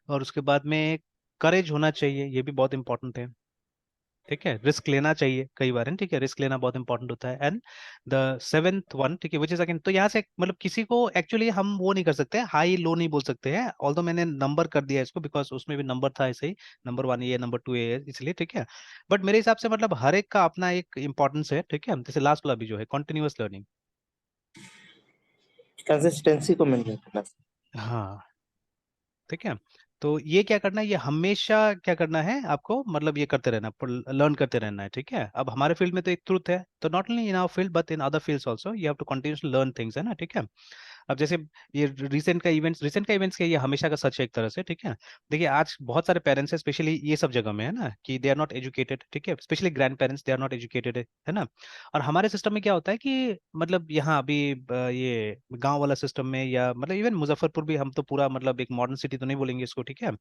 और उसके बाद में करेज होना चाहिए, ये भी बहुत इंपॉर्टेंट है, ठीक है, रिस्क लेना चाहिए कई बार, है ना, ठीक है, रिस्क लेना बहुत इंपॉर्टेंट होता है। एंड द सेवेंथ वन, ठीक है, विच इज अगेन, तो यहाँ से मतलब किसी को एक्चुअली हम वो नहीं कर सकते, हाई लो नहीं बोल सकते हैं, ऑल्दो मैंने नंबर कर दिया इसको बिकॉज उसमें भी नंबर था ऐसे ही, नंबर 1 ये, नंबर 2 ये, इसलिए, ठीक है। बट मेरे हिसाब से मतलब हर एक का अपना एक इंपॉर्टेंस है, ठीक है। जैसे लास्ट वाला भी जो है कंटिन्यूअस लर्निंग। कंसिस्टेंसी को मेंटेन करना सर। हाँ, ठीक है। तो ये क्या करना है, ये हमेशा क्या करना है आपको, मतलब ये करते रहना, लर्न करते रहना है, ठीक है। अब हमारे फील्ड में तो एक ट्रूथ है, तो not only in our field but in other fields also you have to continuously learn things, है ना, ठीक है। अब जैसे ये रिसेंट का इवेंट्स क्या, ये हमेशा का सच है एक तरह से, ठीक है। देखिए आज बहुत सारे पेरेंट्स हैं, स्पेशली ये सब जगह में, है ना, कि दे आर नॉट एजुकेटेड, ठीक है, specially grandparents they are not educated, है ना। और हमारे सिस्टम में क्या होता है कि मतलब यहाँ अभी ये गांव वाला सिस्टम में, या मतलब इवन मुजफ्फरपुर भी, हम तो पूरा मतलब एक मॉडर्न सिटी तो नहीं बोलेंगे इसको, ठीक है।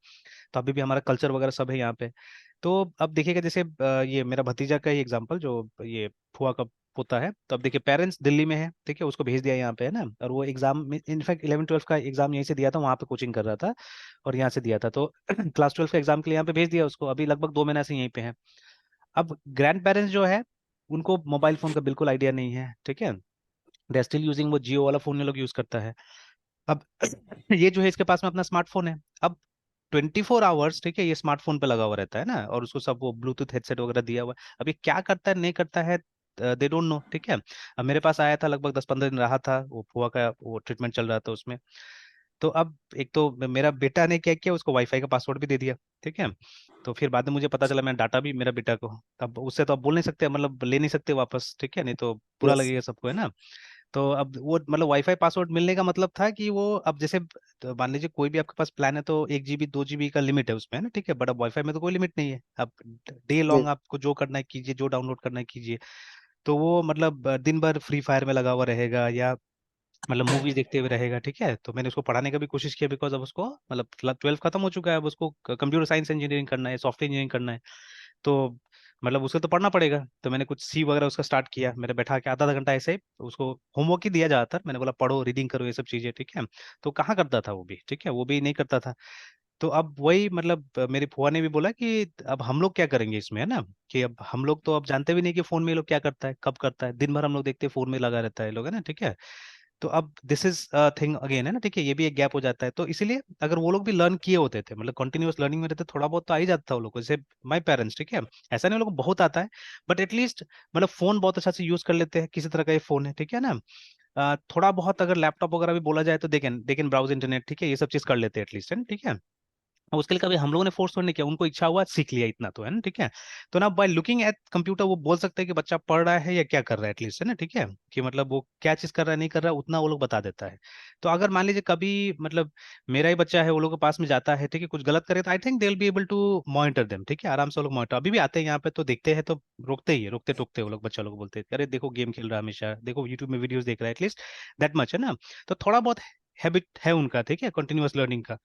तो अभी भी हमारा कल्चर वगैरह सब है यहाँ पे। तो अब देखिएगा जैसे ये मेरा भतीजा का ही एग्जांपल, जो ये फुआ का पोता है, तो अब देखिए पेरेंट्स दिल्ली में है, ठीक है, उसको भेज दिया यहाँ पे, है ना, और वो एग्जाम में इनफैक्ट 11 12 का एग्जाम यहीं से दिया था, वहाँ पे कोचिंग कर रहा था, और यहाँ से दिया था, तो क्लास 12 का एग्जाम के लिए यहाँ पे भेज दिया उसको, अभी लगभग 2 महीना से यहीं पे है। अब ग्रैंड पेरेंट्स जो है, उनको मोबाइल फोन का बिल्कुल आइडिया नहीं है, ठीक है, दे स्टिल यूजिंग, वो जियो वाला फोन ये लोग यूज करता है। अब ये जो है इसके पास में अपना स्मार्टफोन है। अब 24 आवर्स, ठीक है, ये स्मार्टफोन पे लगा हुआ रहता है ना, और उसको सब वो ब्लूटूथ हेडसेट वगैरह दिया हुआ है। अब ये क्या करता है नहीं करता है, दे डोंट नो, ठीक है। अब मेरे पास आया था, लगभग 10 15 दिन रहा था, वो फुआ का वो ट्रीटमेंट चल रहा था उसमें। तो अब एक तो मेरा बेटा ने क्या किया, उसको वाईफाई का पासवर्ड भी दे दिया, ठीक है। तो फिर बाद में मुझे पता चला, मैंने डाटा भी मेरा बेटा को, अब उससे तो अब बोल नहीं सकते, मतलब ले नहीं सकते वापस, ठीक है, नहीं तो बुरा यस। लगेगा सबको, है ना। तो अब वो मतलब वाईफाई पासवर्ड मिलने का मतलब था कि वो अब जैसे, तो मान लीजिए कोई भी आपके पास प्लान है तो 1 GB 2 GB का लिमिट है उसमें, है ना, ठीक है, बट अब वाईफाई में तो कोई लिमिट नहीं है, अब डे यस। लॉन्ग आपको जो करना है कीजिए, जो डाउनलोड करना है कीजिए। तो वो मतलब दिन भर फ्री फायर में लगा हुआ रहेगा, या मतलब मूवीज देखते हुए रहेगा, ठीक है। तो मैंने उसको पढ़ाने का भी कोशिश किया, बिकॉज अब उसको मतलब 12 खत्म हो चुका है, अब उसको कंप्यूटर साइंस इंजीनियरिंग करना है, सॉफ्टवेयर इंजीनियरिंग करना है। तो मतलब उसको तो पढ़ना पड़ेगा, तो मैंने कुछ सी वगैरह उसका स्टार्ट किया, मैंने बैठा के आधा आधा घंटा ऐसे उसको होमवर्क ही दिया ज्यादातर, मैंने बोला पढ़ो, रीडिंग करो, ये सब चीजें, ठीक है। तो कहाँ करता था वो भी, ठीक है, वो भी नहीं करता था। तो अब वही मतलब मेरी फुआ ने भी बोला कि अब हम लोग क्या करेंगे इसमें, है ना, कि अब हम लोग तो अब जानते भी नहीं कि फोन में ये लोग क्या करता है, कब करता है, दिन भर हम लोग देखते हैं फोन में लगा रहता है ये लोग, है ना, ठीक है। तो अब दिस इज थिंग अगेन, है ना, ठीक है, ये भी एक गैप हो जाता है। तो इसीलिए अगर वो लोग भी लर्न किए होते थे, मतलब कंटिन्यूअस लर्निंग में रहते, थोड़ा बहुत तो आ ही जाता था वो लोग को, जैसे माई पेरेंट्स, ठीक है, ऐसा नहीं वो लोग को बहुत आता है, बट एटलीस्ट मतलब फोन बहुत अच्छा से यूज कर लेते हैं, किसी तरह का ये फोन है, ठीक है ना। थोड़ा बहुत अगर लैपटॉप वगैरह भी बोला जाए तो दे कैन ब्राउज इंटरनेट, ठीक है, ये सब चीज कर लेते हैं एटलीस्ट, है ना, ठीक है। और उसके लिए कभी हम लोगों ने फोर्स थोड़ी नहीं किया, उनको इच्छा हुआ सीख लिया, इतना तो है ना, ठीक है। तो ना बाय लुकिंग एट कंप्यूटर वो बोल सकते हैं कि बच्चा पढ़ रहा है या क्या कर रहा है एटलीस्ट, है ना, ठीक है, कि मतलब वो क्या चीज कर रहा है नहीं कर रहा है उतना वो लोग बता देता है। तो अगर मान लीजिए कभी मतलब मेरा ही बच्चा है वो लोग के पास में जाता है, ठीक है, कुछ गलत करे तो I think they will be able to monitor them, ठीक है, आराम से वो लोग मॉनिटर, अभी भी आते हैं यहाँ पे तो देखते हैं तो रोकते ही है, रोकते टोकते वो लोग बच्चा लोग बोलते हैं अरे देखो गेम खेल रहा है हमेशा, देखो यूट्यूब में वीडियोस देख रहा है, एटलीस्ट दैट मच है ना। तो थोड़ा बहुत हैबिट है उनका, ठीक है, कंटिन्यूअस लर्निंग का।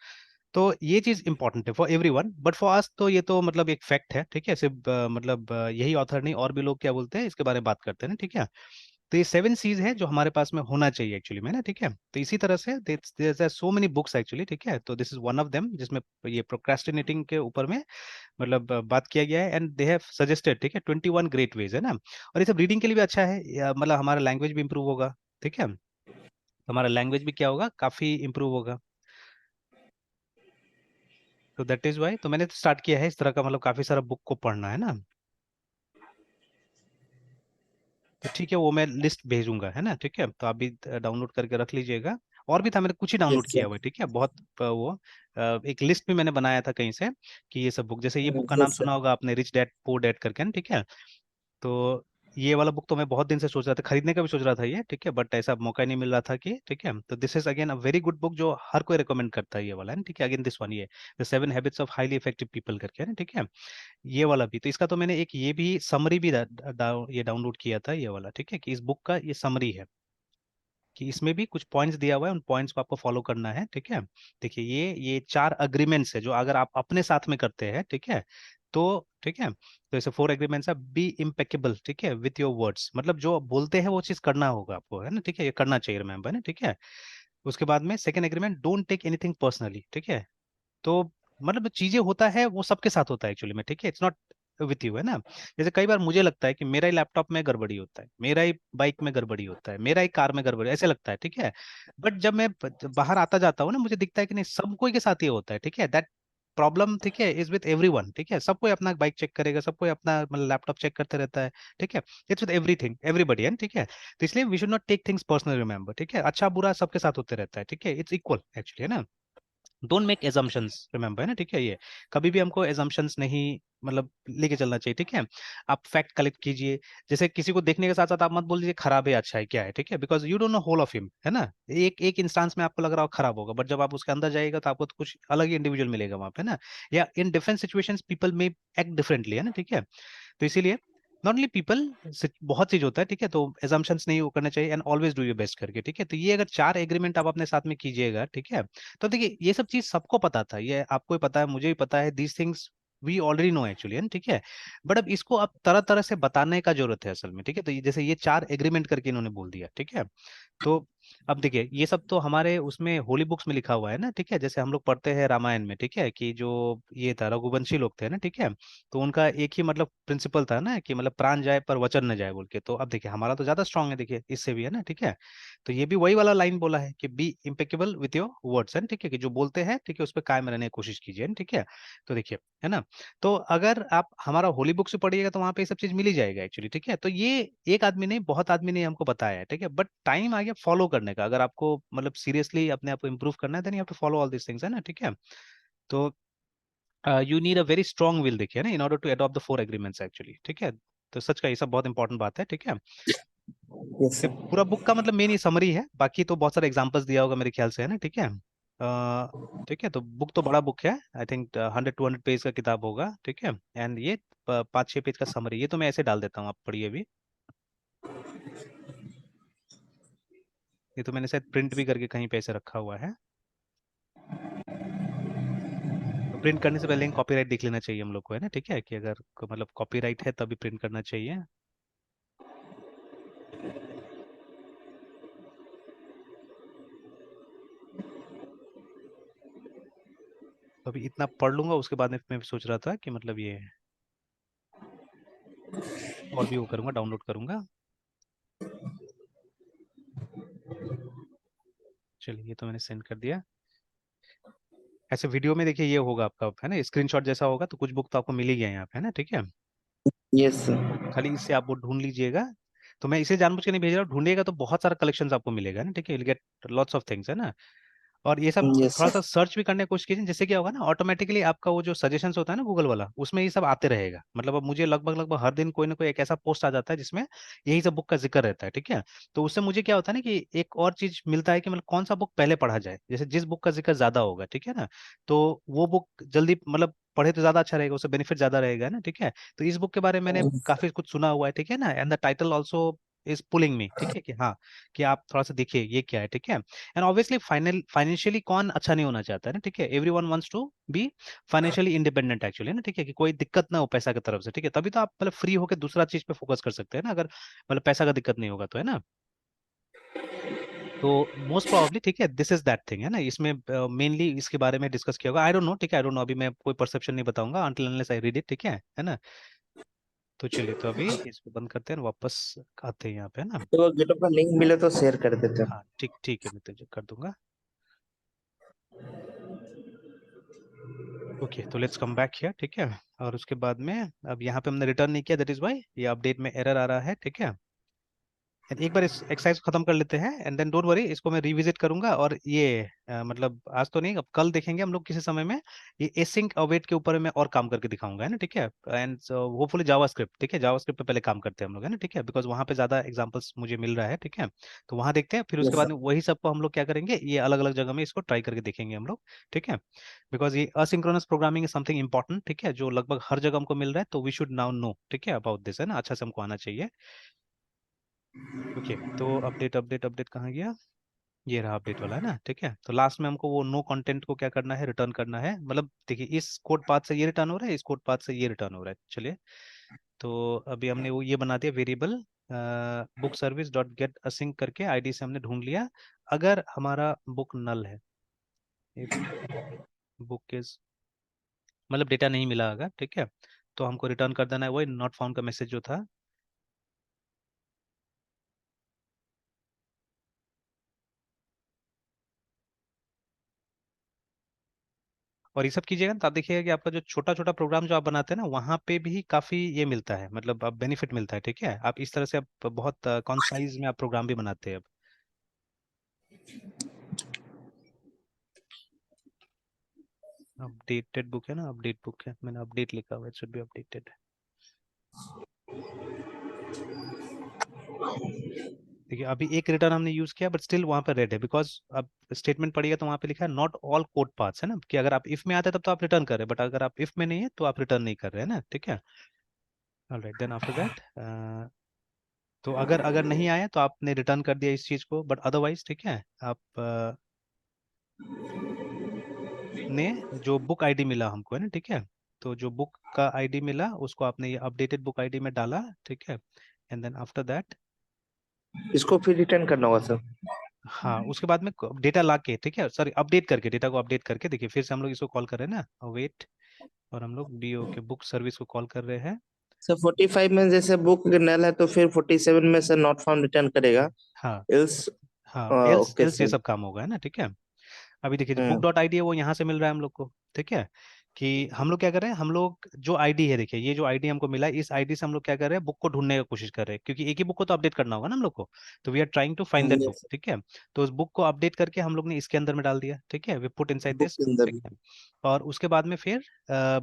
तो ये चीज इंपॉर्टेंट है for everyone, but for us तो ये तो मतलब एक फैक्ट है, ठीक है, सिर्फ मतलब यही ऑथर नहीं और भी लोग क्या बोलते हैं इसके बारे में बात करते हैं ना, ठीक है। तो ये 7 C's है जो हमारे पास में होना चाहिए एक्चुअली में ना, ठीक है। तो इसी तरह से there so many books actually, ठीक है, तो this is one of them जिसमें ये प्रोक्रेस्टिनेटिंग के ऊपर में मतलब बात किया गया है, एंड दे हैव सजेस्टेड, ठीक है, 21 ग्रेट वेज है ना। और ये सब रीडिंग के लिए भी अच्छा है, मतलब हमारा लैंग्वेज भी इंप्रूव होगा, ठीक है, हमारा लैंग्वेज भी क्या होगा काफी इंप्रूव होगा। तो दैट इज वाई तो मैंने तो स्टार्ट किया है इस तरह का, मतलब काफी सारा बुक को पढ़ना है ना। तो ठीक है वो मैं लिस्ट भेजूंगा है ना, ठीक है, तो आप भी डाउनलोड करके रख लीजिएगा। और भी था मैंने कुछ ही डाउनलोड यस किया सर। हुआ है, ठीक है, बहुत वो एक लिस्ट भी मैंने बनाया था कहीं से कि ये सब बुक, जैसे ये बुक का नाम यस सर। सुना होगा आपने, रिच डैड पुअर डैड करके ना, ठीक है। तो ये वाला बुक तो मैं बहुत दिन से सोच रहा था, खरीदने का भी सोच रहा था ये, ठीक है, बट ऐसा मौका ही नहीं मिल रहा था कि, ठीक है, तो this is again a very good book जो हर कोई रिकमेंड करता है ये वाला है ना, ठीक है, अगेन दिस वन ये the 7 habits of highly effective people करके है ना, ठीक है। ये वाला भी तो इसका तो मैंने एक ये भी समरी भी ये डाउनलोड किया था ये वाला, ठीक है, कि इस बुक का ये समरी है कि इसमें भी कुछ पॉइंट्स दिया हुआ है, उन पॉइंट्स को आपको फॉलो करना है, ठीक है। देखिए ये 4 अग्रीमेंट्स है जो अगर आप अपने साथ में करते हैं, ठीक है, तो ठीक है, तो ऐसे 4 अग्रीमेंट्स है, बी इम्पेकेबल, ठीक है, विथ योर वर्ड्स, मतलब जो आप बोलते हैं वो चीज करना होगा आपको, है ना, ठीक है, ये करना चाहिए रिमेंबर ना, ठीक है। उसके बाद में second agreement, don't take anything personally, ठीक है। तो मतलब चीजें होता है वो सबके साथ होता है एक्चुअली में, ठीक है, इट्स नॉट विथ यू है ना। जैसे कई बार मुझे लगता है कि मेरा ही लैपटॉप में गड़बड़ी होता है, मेरा ही बाइक में गड़बड़ी होता है, मेरा ही कार में गड़बड़ी, ऐसे लगता है, ठीक है। बट जब मैं बाहर आता जाता हूँ ना मुझे दिखता है कि नहीं सब कोई के साथ ये होता है, ठीक है, दैट प्रॉब्लम, ठीक है, इज विथ एवरीवन, ठीक है, सब कोई अपना बाइक चेक करेगा, सब कोई अपना मतलब लैपटॉप चेक करते रहता है, ठीक है, इट्स विथ एवरीथिंग एवरीबडी है, ठीक है। तो इसलिए we should not take things personal, remember, ठीक है, अच्छा बुरा सबके साथ होते रहता है, ठीक है, इट्स इक्वल एक्चुअली है ना। डोंट मेक एजम्पशंस, रिमेंबर है ना, ठीक है, ये कभी भी हमको एजम्पशंस नहीं मतलब लेके चलना चाहिए, ठीक है। आप फैक्ट कलेक्ट कीजिए, जैसे किसी को देखने के साथ साथ आप मत बोल दीजिए खराब है अच्छा है क्या है, ठीक है, because you don't know whole of him है ना। एक एक इंस्टांस में आपको लग रहा हो खराब होगा, बट जब आप उसके अंदर जाइएगा तो आपको तो कुछ अलग ही इंडिविजुअल मिलेगा वहां पे ना। या इन डिफरेंट सिचुएशंस पीपल में एक्ट डिफरेंटली है ना, ठीक है। तो इसीलिए नॉट ओनली पीपल, बहुत चीज होता है, ठीक है, तो एजम्पशंस नहीं वो करना चाहिए, and always do your best करके, ठीक है। तो ये अगर 4 एग्रीमेंट आप अपने साथ में कीजिएगा, ठीक है, तो देखिए ये सब चीज सबको पता था, ये आपको भी पता है मुझे भी पता है, these things we already know actually है, ठीक है। बट अब इसको अब तरह तरह से बताने का जरूरत है असल में, ठीक है। तो जैसे ये 4 एग्रीमेंट करके इन्होंने बोल दिया, ठीक है। तो अब देखिए ये सब तो हमारे उसमें होली बुक्स में लिखा हुआ है ना, ठीक है, जैसे हम लोग पढ़ते हैं रामायण में, ठीक है, कि जो ये था रघुवंशी लोग थे ना, ठीक है, तो उनका एक ही मतलब प्रिंसिपल था ना कि मतलब प्राण जाए पर वचन न जाए बोल के। तो अब देखिए हमारा तो ज्यादा स्ट्रांग है, देखिए इससे भी है ना, ठीक है। तो ये भी वही वाला लाइन बोला है कि be impeccable with your words है, ठीक है, कि जो बोलते हैं, ठीक है, उस पर कायम रहने की कोशिश कीजिए, ठीक है। तो देखिए है ना, तो अगर आप हमारा होली बुक से पढ़िएगा तो वहां पे ये सब चीज मिल ही जाएगा एक्चुअली, ठीक है। तो ये एक आदमी नहीं बहुत आदमी ने हमको बताया है, ठीक है, बट टाइम आ गया फॉलो करने का, अगर आपको मतलब सीरियसली अपने आप को इंप्रूव करना है then you have to follow all this things है ना, ठीक है। तो you need a very strong will, देखिए ना, in order to adopt the 4 agreements actually, ठीक है। तो सच का ये सब बहुत इंपॉर्टेंट बात है, ठीक है। यस ये सर। पूरा बुक का मतलब मेन ये समरी है, बाकी तो बहुत सारे एग्जांपल्स दिया होगा मेरे ख्याल से है ना, ठीक है। ठीक है, तो बुक तो बड़ा बुक है, आई थिंक 100-200 पेज का किताब होगा, ठीक है। एंड ये 5-6 पेज का समरी, ये तो मैं ऐसे डाल देता हूँ, आप पढ़िए भी। ये तो मैंने शायद प्रिंट भी करके कहीं पे ऐसे रखा हुआ है। तो प्रिंट करने से पहले कॉपीराइट देख लेना चाहिए हम लोग को है ना, ठीक है, कि अगर मतलब कॉपीराइट है तभी प्रिंट करना चाहिए। तो अभी इतना पढ़ लूंगा, उसके बाद में मैं सोच रहा था कि मतलब ये और भी वो करूंगा, डाउनलोड करूंगा। चलिए ये तो मैंने सेंड कर दिया। ऐसे वीडियो में देखिए ये होगा आपका है ना, स्क्रीनशॉट जैसा होगा, तो कुछ बुक तो आपको मिल ही गया यहाँ पे है ना, ठीक है। Yes sir. खाली इससे आप वो ढूंढ लीजिएगा। तो मैं इसे जानबूझ के नहीं भेज रहा हूँ, ढूंढिएगा तो बहुत सारा कलेक्शन आपको मिलेगा ना, ठीक है, will get lots of things है ना। और ये सब यस थोड़ा सर। सा सर्च भी करने की कोशिश कीजिए, जिससे क्या होगा ना, ऑटोमेटिकली आपका वो जो सजेशंस होता है ना गूगल वाला, उसमें ये सब आते रहेगा। मतलब अब मुझे लगभग लगभग हर दिन कोई ना कोई एक ऐसा पोस्ट आ जाता है जिसमें यही सब बुक का जिक्र रहता है, ठीक है। तो उससे मुझे क्या होता है ना कि एक और चीज मिलता है कि मतलब कौन सा बुक पहले पढ़ा जाए, जैसे जिस बुक का जिक्र ज्यादा होगा, ठीक है ना, तो वो बुक जल्दी मतलब पढ़े तो ज्यादा अच्छा रहेगा, उससे बेनिफिट ज्यादा रहेगा ना, ठीक है। तो इस बुक के बारे में मैंने काफी कुछ सुना हुआ है, ठीक है ना, and the title also is pulling me, ठीक है, कि हाँ, कि आप थोड़ा सा देखिए ये क्या है, ठीक है। एंड ऑब्वियसली फाइनेंशियली कौन अच्छा नहीं होना चाहता है ना, ठीक है, everyone wants to be financially independent actually ना, ठीक है, कि कोई दिक्कत ना हो पैसा की तरफ से, ठीक है, तभी तो आप मतलब फ्री होकर दूसरा चीज पे फोकस कर सकते हैं ना, अगर मतलब पैसा का दिक्कत नहीं होगा तो, है ना। तो मोस्ट प्रोबेबली, ठीक है, दिस इज दैट थिंग, है ना, इसमें मेनली इसके बारे में डिस्कस किया होगा, आई डोंट नो, ठीक है, आई डोंट नो, अभी मैं कोई परसेप्शन नहीं बताऊंगा until unless I read it, ठीक है ना। तो चलिए, तो अभी इसको बंद करते हैं और वापस आते हैं यहाँ पे, है ना। तो गिटहब का लिंक मिले तो शेयर कर देते। हाँ ठीक ठीक है, मैं तो कर दूंगा। ओके, तो लेट्स कम बैक हियर, ठीक है। और उसके बाद में अब यहाँ पे हमने रिटर्न नहीं किया, दैट इज वाई ये अपडेट में एरर आ रहा है, ठीक है। And एक बार इस एक्सरसाइज को खत्म कर लेते हैं, एंड देन डोंट वरी, इसको मैं रिविजिट करूंगा, और ये मतलब आज तो नहीं, अब कल देखेंगे हम लोग किसी समय में, ये एसिंक अवेट के ऊपर मैं और काम करके दिखाऊंगा, है ना, ठीक है। एंड होपफुली जावास्क्रिप्ट, ठीक है, जावास्क्रिप्ट पे पहले काम करते हैं हम लोग, है ना, ठीक है, बिकॉज वहाँ पे ज्यादा एग्जांपल्स मुझे मिल रहा है, ठीक है। तो वहाँ देखते हैं, फिर उसके यस बाद सर। में वही सबको हम लोग क्या करेंगे, ये अलग अलग जगह में इसको ट्राई करके देखेंगे हम लोग, ठीक है। बिकॉज ये asynchronous programming is something important, ठीक है, जो लगभग हर जगह हमको मिल रहा है, तो वी शुड नाउ नो, ठीक है, अबाउट दिस, है ना, अच्छा से हमको आना चाहिए। ओके, तो अपडेट अपडेट अपडेट कहाँ गया, ये रहा अपडेट वाला, है ना, ठीक है। तो लास्ट में हमको वो नो कंटेंट को क्या करना है, रिटर्न करना है, मतलब देखिए इस कोड पाथ से ये रिटर्न हो रहा है, इस कोड पाथ से ये रिटर्न हो रहा है, चलिए। तो अभी हमने वो ये बना दिया variable book service dot gate async करके आईडी से हमने ढूंढ लिया, अगर हमारा बुक नल है, इफ बुक इज मतलब डेटा नहीं मिला अगर, ठीक है, तो हमको रिटर्न कर देना है वही नॉट फाउंड का मैसेज जो था। और ये सब कीजिएगा ना, तो आप देखिएगा कि आपका जो छोटा छोटा प्रोग्राम जो आप बनाते हैं ना, वहाँ पे भी काफ़ी ये मिलता है, मतलब अब बेनिफिट मिलता है, ठीक है। आप इस तरह से आप बहुत कॉन्साइज में आप प्रोग्राम भी बनाते हैं अब। अपडेटेड बुक है ना, अपडेट बुक है, मैंने अपडेट लिखा हुआ है, इट शुड बी अपडेटेड। देखिए अभी एक रिटर्न हमने यूज किया, बट स्टिल वहाँ पे रेड है, बिकॉज अब स्टेटमेंट पढ़िएगा तो वहाँ पे लिखा है नॉट ऑल कोड पाथ्स, है ना, कि अगर आप इफ में आते हैं तब तो आप रिटर्न कर रहे हैं, बट अगर आप इफ में नहीं है तो आप रिटर्न नहीं कर रहे हैं ना, ठीक है। ऑलराइट, देन आफ्टर दैट, तो अगर अगर नहीं आया तो आपने रिटर्न कर दिया इस चीज को, बट अदरवाइज, ठीक है, आप ने जो बुक आईडी मिला हमको, है ना, ठीक है, तो जो बुक का आईडी मिला उसको आपने ये अपडेटेड बुक आईडी में डाला, ठीक है। एंड देन आफ्टर दैट, इसको फिर रिटर्न करना होगा सर। हाँ, उसके बाद में डेटा ला के, ठीक है, सॉरी, अपडेट करके, डेटा को अपडेट करके, देखिए फिर से हम लोग इसको कॉल कर रहे हैं ना, वेट, और हम लोग बीओ के बुक सर्विस को कॉल कर रहे हैं। सर 45 में जैसे बुक नल है तो फिर 47 में सर नॉट फाउंड रिटर्न करेगा। हाँ एल्स। हाँ, एल्स ओके एल्स ये सर। सब काम होगा, है ना, ठीक है। अभी देखिए जो बुक हम्म। डॉट आईडी है वो यहाँ से मिल रहा है हम लोग को, ठीक है, कि हम लोग क्या कर रहे हैं, हम लोग जो आईडी है, देखिए ये जो आईडी हमको मिला है, इस आईडी से हम लोग क्या कर रहे हैं, बुक को ढूंढने की कोशिश कर रहे हैं, क्योंकि एक ही बुक को तो अपडेट करना होगा ना हम लोग को, तो we are trying to find that book, yes. ठीक है। तो उस बुक को अपडेट करके हम लोग ने इसके अंदर में डाल दिया, ठीक है, we put inside book this, के अंदर ठीक भी। है। और उसके बाद में फिर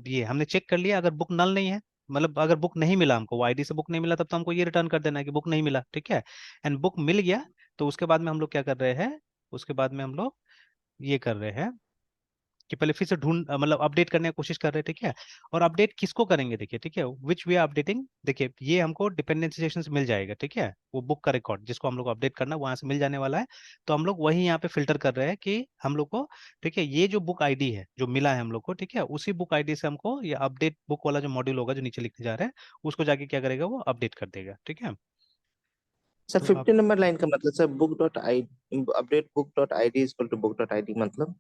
ये हमने चेक कर लिया, अगर बुक नल नहीं है, मतलब अगर बुक नहीं मिला हमको, वो आईडी से बुक नहीं मिला, तब तो हमको ये रिटर्न कर देना है कि बुक नहीं मिला, ठीक है। एंड बुक मिल गया, तो उसके बाद में हम लोग क्या कर रहे हैं, उसके बाद में हम लोग ये कर रहे हैं कि पहले फिर से ढूंढ मतलब अपडेट करने की कोशिश कर रहे हैं, ठीक है। और अपडेट किसको करेंगे, देखिए, ठीक है, विच वी आर अपडेटिंग, देखिए ये हमको डिपेंडेंसी सेक्शन से मिल जाएगा, ठीक है, वो बुक का रिकॉर्ड जिसको हम लोग अपडेट करना वहां से मिल जाने वाला है। तो हम लोग वही यहाँ पे फिल्टर कर रहे हैं कि हम लोग को, ठीक है, ये जो बुक आईडी है जो मिला है हम लोग को, ठीक है, उसी बुक आईडी से हमको ये अपडेट बुक वाला जो मॉड्यूल होगा जो नीचे लिखने जा रहा है, उसको जाके क्या करेगा, वो अपडेट कर देगा, ठीक है। सर तो अब 50 नंबर लाइन का मतलब sir book dot I update book dot I D equal to book dot I D मतलब।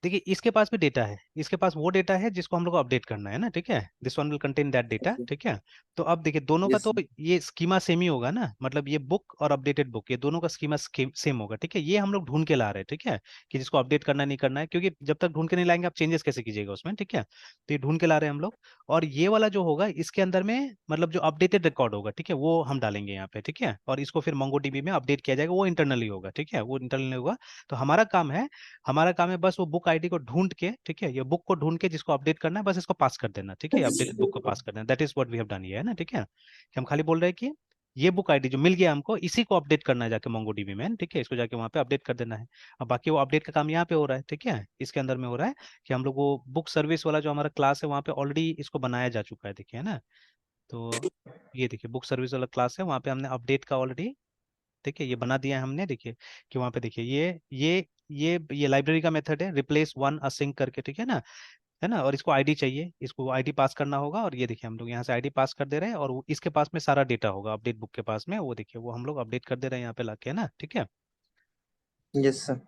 देखिए इसके पास भी डेटा है, इसके पास वो डेटा है जिसको हम लोग को अपडेट करना है ना, ठीक है, this one will contain that data, ठीक है। तो अब देखिए दोनों का यस तो ये स्कीमा सेम ही होगा ना, मतलब ये बुक और अपडेटेड बुक, ये दोनों का स्कीमा सेम होगा, ठीक है। ये हम लोग ढूंढ के ला रहे हैं, ठीक है, कि जिसको अपडेट करना नहीं करना है, क्योंकि जब तक ढूंढ के नहीं लाएंगे आप चेंजेस कैसे कीजिएगा उसमें, ठीक है। तो ये ढूंढ के ला रहे हैं हम लोग। और ये वाला जो होगा इसके अंदर में मतलब जो अपडेटेड रिकॉर्ड होगा, ठीक है, वो हम डालेंगे यहाँ पे, ठीक है, और इसको फिर मोंगोडीबी में अपडेट किया जाएगा, वो इंटरनली होगा, ठीक है, वो इंटरनली होगा। तो हमारा काम है बस वो बुक आईडी को ढूंढ के, ठीक है, ये बुक को ढूंढ के जिसको अपडेट करना है बस इसको पास कर देना, ठीक है, अपडेटेड बुक को पास कर देना, that is what we have done, ये है ना, ठीक है, कि हम खाली बोल रहे हैं कि ये बुक आईडी जो मिल गया हमको इसी को अपडेट करना है जाके मोंगोडीबी में, ठीक है, इसको जाके वहाँ पे अपडेट कर देना है। अब बाकी वो अपडेट का काम यहाँ पे हो रहा है, ठीक है, इसके अंदर में हो रहा है कि हम लोग वो बुक सर्विस वाला जो हमारा क्लास है वहाँ पे ऑलरेडी इसको बनाया जा चुका है, देखिए, है ना। तो ये देखिए बुक सर्विस वाला क्लास है, वहाँ पे हमने अपडेट का ऑलरेडी, ठीक है, ये बना दिया है हमने, देखिए कि वहाँ पे देखिए ये लाइब्रेरी का मेथड है, रिप्लेस वन असिंक करके, ठीक है ना, और इसको आईडी चाहिए, इसको आईडी पास करना होगा, और ये देखिए हम लोग यहाँ से आईडी पास कर दे रहे हैं, और इसके पास में सारा डेटा होगा अपडेट बुक के पास में, वो देखिए वो हम लोग अपडेट कर दे रहे हैं यहाँ पे लाके, है ना, ठीक है। Yes sir.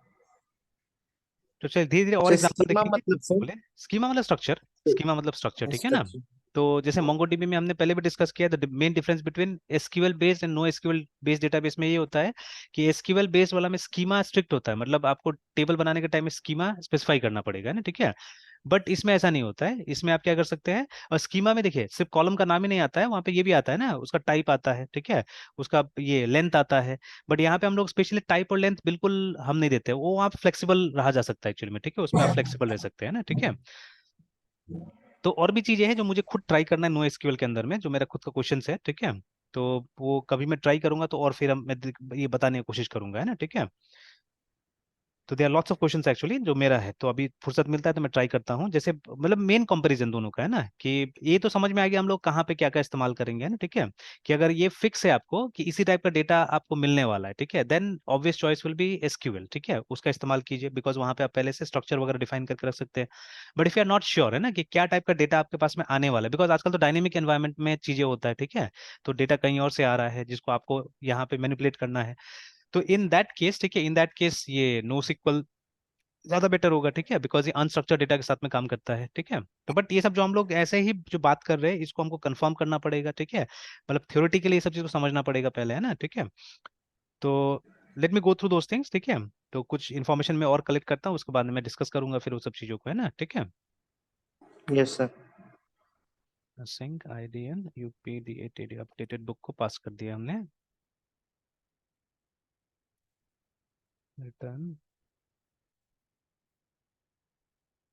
तो चलिए धीरे धीरे और अच्छा, एग्जांपल स्कीमा देखेंगे। मतलब सर? बोले स्कीमा मतलब स्ट्रक्चर, स्कीमा मतलब स्ट्रक्चर, ठीक है ना। स्ट्रक्चर। तो जैसे मोंगोडीबी में हमने पहले भी डिस्कस किया, the main difference between SQL based and no SQL based database में ये होता है कि एसक्यूएल बेस्ड वाला में स्कीमा स्ट्रिक्ट होता है, मतलब आपको टेबल बनाने के टाइम में स्कीमा स्पेसिफाई करना पड़ेगा ना, ठीक है। बट इसमें ऐसा नहीं होता है, इसमें आप क्या कर सकते हैं, और स्कीमा में देखिए सिर्फ कॉलम का नाम ही नहीं आता है, वहाँ पे ये भी आता है ना, उसका टाइप आता है, ठीक है, उसका ये लेंथ आता है। बट यहाँ पे हम लोग स्पेशली टाइप और लेंथ बिल्कुल हम नहीं देते, वो वहाँ पे फ्लेक्सिबल रहा जा सकता है एक्चुअली में, ठीक है, उसमें आप फ्लेक्सिबल रह सकते हैं ना, ठीक है। तो और भी चीजें हैं जो मुझे खुद ट्राई करना है नो एसक्यूएल के अंदर में, जो मेरा खुद का क्वेश्चन है, ठीक है। तो वो कभी मैं ट्राई करूंगा तो और फिर ये बताने की कोशिश करूंगा, है ना, ठीक है। तो they are lots of questions actually जो मेरा है, तो अभी फुर्सत मिलता है तो मैं ट्राई करता हूँ, जैसे मतलब मेन कंपैरिजन दोनों का है ना, कि ये तो समझ में आ गया हम लोग कहाँ पे क्या क्या इस्तेमाल करेंगे, है ना, ठीक है। कि अगर ये फिक्स है आपको कि इसी टाइप का डेटा आपको मिलने वाला है, ठीक है, then obvious choice will be SQL, ठीक है, उसका इस्तेमाल कीजिए, बिकॉज वहाँ पे आप पहले से स्ट्रक्चर वगैरह डिफाइन करके रख सकते हैं। But if you are not sure है ना कि क्या टाइप का डेटा आपके पास में आने वाला है, बिकॉज आजकल तो डायनेमिक एनवायरनमेंट में चीजें होता है, ठीक है, तो डेटा कहीं और से आ रहा है जिसको आपको यहाँ पे मैनिपुलेट करना है। तो इन दैट केस, ठीक है, इन दैट केस ये नो सिक्वल ज्यादा बेटर होगा, ठीक है, बिकॉज ये अनस्ट्रक्चर्ड डेटा के साथ में काम करता है, ठीक है। तो बट ये सब जो हम लोग ऐसे ही जो बात कर रहे हैं इसको हमको कंफर्म करना पड़ेगा, ठीक है, मतलब थ्योरेटिकली ये सब चीज को समझना पड़ेगा पहले, है ना, ठीक है। तो let me go through those things, ठीक है। तो कुछ इन्फॉर्मेशन मैं और कलेक्ट करता हूँ, उसके बाद में मैं डिस्कस करूंगा फिर वो सब चीजों को, है ना, ठीक है। Yes sir. सिंक आईडीएन यूपीडीएटीडी अपडेटेड बुक को पास कर दिया हमने, रिटर्न।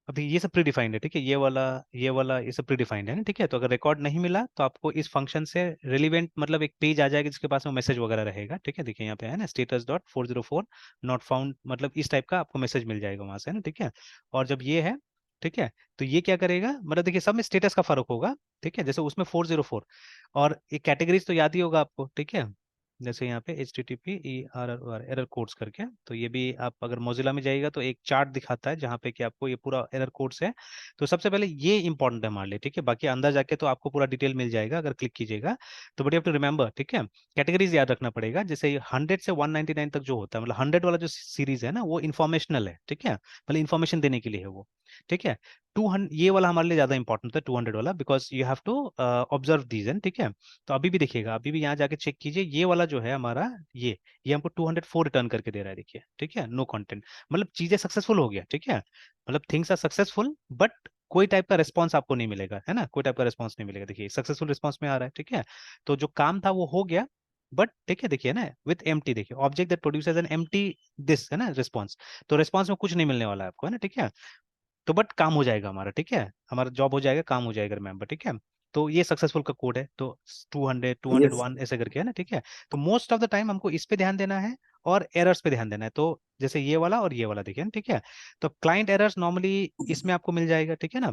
अभी ये सब प्री डिफाइंड है, ठीक है, ये वाला ये सब प्री डिफाइंड है ना, ठीक है। तो अगर रिकॉर्ड नहीं मिला तो आपको इस फंक्शन से रिलेवेंट मतलब एक पेज आ जाएगा जिसके पास में मैसेज वगैरह रहेगा, ठीक है, देखिए यहाँ पे है ना status.404 नॉट फाउंड, मतलब इस टाइप का आपको मैसेज मिल जाएगा वहां से, है ना, ठीक है। और जब ये है, ठीक है, तो ये क्या करेगा, मतलब देखिए सब में स्टेटस का फर्क होगा, ठीक है, जैसे उसमें 404 और एक कैटेगरीज तो याद ही होगा आपको, ठीक है। जैसे यहाँ पे HTTP एरर कोड्स करके, तो ये भी आप अगर मोजिला में जाइएगा तो एक चार्ट दिखाता है जहाँ पे कि आपको ये पूरा एरर कोड्स है। तो सबसे पहले ये इंपॉर्टेंट है हमारे लिए, ठीक है, बाकी अंदर जाके तो आपको पूरा डिटेल मिल जाएगा अगर क्लिक कीजिएगा। तो but you have to remember, ठीक है, कैटेगरीज याद रखना पड़ेगा, जैसे 100 से 199 तक जो होता है, मतलब 100 वाला जो सीरीज है ना वो इन्फॉर्मेशनल है, ठीक है, मतलब इन्फॉर्मेशन देने के लिए है वो, ठीक है। 200 ये वाला हमारे लिए ज्यादा इंपॉर्टेंट है, 200 वाला, because you have to observe these and, ठीक है। तो अभी भी देखिएगा, अभी भी यहाँ जाके चेक कीजिए, ये वाला जो है हमारा ये हमको 204 रिटर्न करके दे रहा है, देखिए, ठीक है, नो कंटेंट, मतलब चीजें सक्सेसफुल हो गया, ठीक है, मतलब थिंग्स आर सक्सेसफुल, बट कोई टाइप का रिस्पॉन्स आपको नहीं मिलेगा, है ना, कोई टाइप का रिस्पॉन्स नहीं मिलेगा, देखिए सक्सेसफुल रिस्पॉन्स में आ रहा है, ठीक है। तो जो काम था वो हो गया, बट ठीक है, देखिए ना विथ एम्प्टी, देखिए object that produces an empty this, है ना, रिस्पॉन्स, तो रिस्पॉन्स में कुछ नहीं मिलने वाला है आपको, है ना, ठीक है। तो बट काम हो जाएगा हमारा, ठीक है, हमारा जॉब हो जाएगा, काम हो जाएगा रिमेंबर, ठीक है। तो ये सक्सेसफुल का कोड है, तो 200 यस 201 ऐसे करके, है ना, ठीक है। तो मोस्ट ऑफ द टाइम हमको इस पे ध्यान देना है और एरर्स पे ध्यान देना है, तो जैसे ये वाला और ये वाला देखिए ना, ठीक है। तो क्लाइंट एरर्स नॉर्मली इसमें आपको मिल जाएगा, ठीक है ना।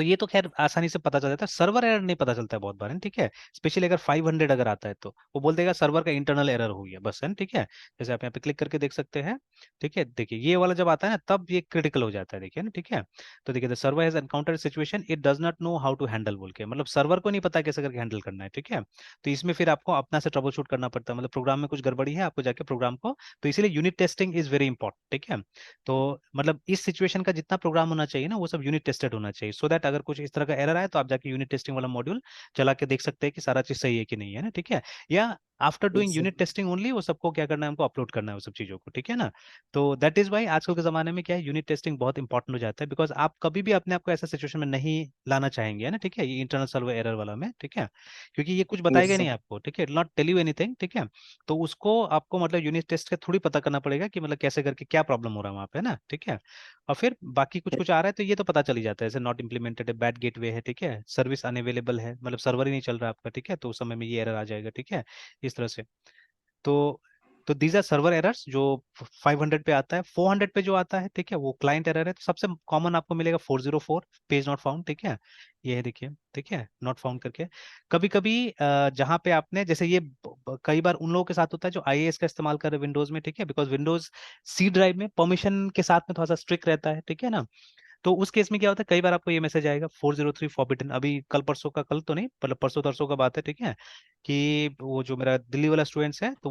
तो ये तो खैर आसानी से पता चल जाता है, सर्वर एरर नहीं पता चलता है बहुत बार है, ठीक है। स्पेशली अगर 500 अगर आता है तो वो बोल देगा सर्वर का इंटरनल एरर हो गया बस, है ना, ठीक है। जैसे आप यहाँ पे क्लिक करके देख सकते हैं, ठीक है। देखिए ये वाला जब आता है ना तब ये क्रिटिकल हो जाता है, देखिए ना, ठीक है। तो देखिए the server has encountered situation it does not know how to handle बोल के, मतलब सर्वर को नहीं पता कैसे करके हैंडल करना है, ठीक है। तो इसमें फिर आपको अपना से ट्रबल शूट करना पड़ता है, मतलब प्रोग्राम में कुछ गड़बड़ी है आपको जाके प्रोग्राम को, तो इसीलिए unit testing is very important, ठीक है। तो मतलब इस सिचुएशन का जितना प्रोग्राम होना चाहिए ना वो सब यूनिट टेस्टेड होना चाहिए, सो दैट अगर कुछ इस तरह का एरर आए तो आप जाके यूनिट टेस्टिंग वाला मॉड्यूल चला के देख सकते हैं कि सारा चीज सही है कि नहीं, है ना, ठीक है। या after doing yes sir. Unit testing only वो सबको क्या करना है, हमको अपलोड करना है वो सब चीजों को, ठीक है ना। तो दैट इज वाई आजकल के जमाने में क्या है, यूनिट टेस्टिंग बहुत इंपॉर्टेंट हो जाता है, बिकॉज आप कभी भी अपने आप को ऐसा सिचुएशन में नहीं लाना चाहेंगे, है ना, ठीक है, ये इंटरनल सर्वर एरर वाला में, ठीक है। क्योंकि ये कुछ yes बताएगा sir. नहीं आपको, ठीक है, नॉट टेल यू एनीथिंग, ठीक है। तो उसको आपको मतलब यूनिट टेस्ट के थोड़ी पता करना पड़ेगा कि मतलब कैसे करके क्या प्रॉब्लम हो रहा है वहाँ पे ना, ठीक है। और फिर बाकी कुछ कुछ आ रहा है तो ये तो पता चल ही जाता है, जैसे नॉट इम्प्लीमेंटेड है, बैड गेटवे है, ठीक है, सर्विस अनअवेलेबल है, मतलब सर्वर ही नहीं चल रहा है आपका, ठीक है, तो उस समय में ये एरर आ जाएगा, ठीक है, इस तरह से। तो दीज आर सर्वर एरर्स जो 500 पे आता है। 400 पे जो आता है, ठीक है, वो क्लाइंट एरर है। तो सबसे कॉमन आपको मिलेगा 404 पेज नॉट फाउंड, ठीक है, ये है देखिए, ठीक है, नॉट फाउंड करके। कभी कभी जहाँ पे आपने जैसे ये कई बार उन लोगों के साथ होता है जो आईएएस का इस्तेमाल कर रहे हैं विंडोज में, ठीक है, बिकॉज विंडोज सी ड्राइव में परमिशन के साथ में थोड़ा सा स्ट्रिक्ट रहता है, ठीक है ना। तो उस केस में क्या होता है, कई बार आपको ये मैसेज आएगा 403 फॉरबिडन, अभी कल परसों का, कल तो नहीं मतलब परसों तरसों का बात है, ठीक है, कि वो जो मेरा दिल्ली वाला स्टूडेंट्स है तो